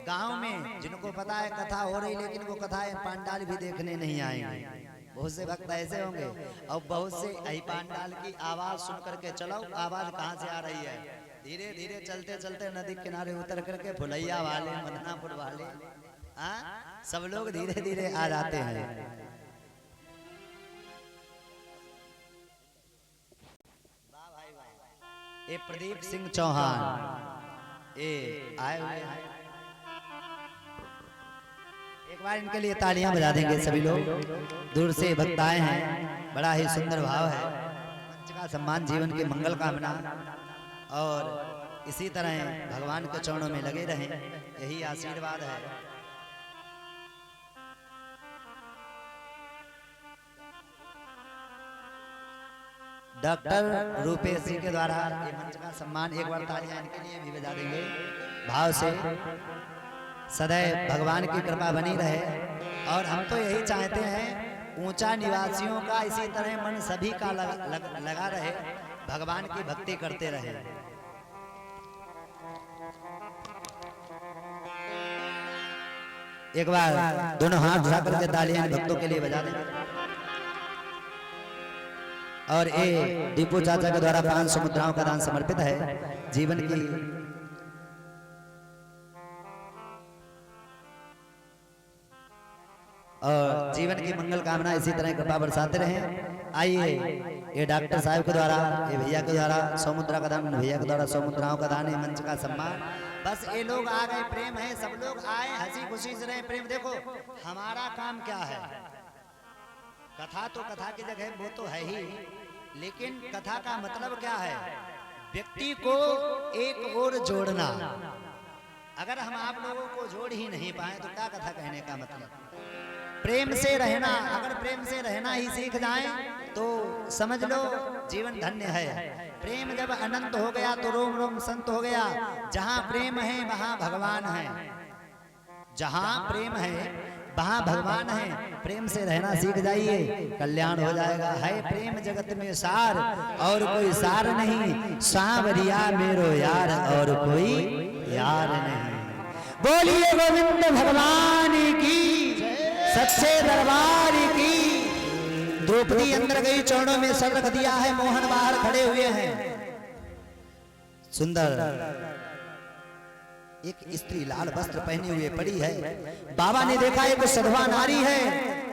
गांव में जिनको पता है कथा हो रही, लेकिन वो कथा पांडाल भी देखने नहीं आएंगे। बहुत से भक्त ऐसे होंगे, और बहुत से यही पांडाल की आवाज सुन करके चलो, आवाज कहाँ से आ रही है, धीरे धीरे चलते चलते नदी किनारे उतर करके फुलैया वाले, मदनापुर वाले, सब लोग धीरे धीरे आ जाते हैं। ये प्रदीप सिंह चौहान ये आए हुए हैं, एक बार इनके लिए तालियां बजा देंगे सभी लोग। दूर से भक्त आए हैं, बड़ा ही सुंदर भाव है। मंच का सम्मान, जीवन के मंगल कामना, और इसी तरह भगवान के चरणों में लगे रहें, यही आशीर्वाद है। डॉक्टर रूपेश जी के द्वारा ये मंच का सम्मान, एक बार तालियां इनके लिए भी बजा देंगे भाव से। सदैव भगवान की कृपा बनी रहे, और हम तो यही चाहते हैं ऊंचा निवासियों का इसी तरह मन सभी का लगा रहे, भगवान की भक्ति करते रहे। एक बार दोनों हाथ उठा करके तालियां भक्तों के लिए बजा दें। और ये दीपू चाचा के द्वारा 500 मुद्राओं का दान समर्पित है। जीवन की और जीवन की मंगल कामना इसी तरह कृपा बरसाते रहें। आइए ये डॉक्टर साहब के द्वारा, ये भैया के द्वारा 100 मुद्रा का दान, भैया के द्वारा 100 मुद्राओं का दान, मंच का सम्मान। बस ये लोग आ गए, प्रेम है, सब लोग आए, हंसी खुशी से रहे, प्रेम। देखो हमारा काम क्या है, कथा तो कथा की जगह वो तो है ही, लेकिन कथा का मतलब क्या है? व्यक्ति को एक ओर जोड़ना, अगर हम आप लोगों को जोड़ ही नहीं पाए तो क्या कथा कहने का मतलब। प्रेम से रहना, अगर प्रेम से रहना ही सीख जाएं तो समझ लो जीवन धन्य है। प्रेम जब अनंत हो गया तो रोम रोम संत हो गया। जहां प्रेम है वहां भगवान है, जहां प्रेम है वहां भगवान है। प्रेम से रहना सीख जाइए, कल्याण हो जाएगा। है प्रेम जगत में सार और कोई सार नहीं, सांवरिया मेरो यार और कोई यार नहीं। बोलिए गोविंद भगवान की, सच्चे दरबार की। द्रौपदी अंदर गई, चरणों में सर रख दिया है, मोहन बाहर खड़े हुए हैं। सुंदर एक स्त्री लाल वस्त्र पहने हुए पड़ी है। बाबा ने देखा एक सधवा नारी है,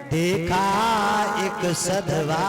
देखा एक सधवा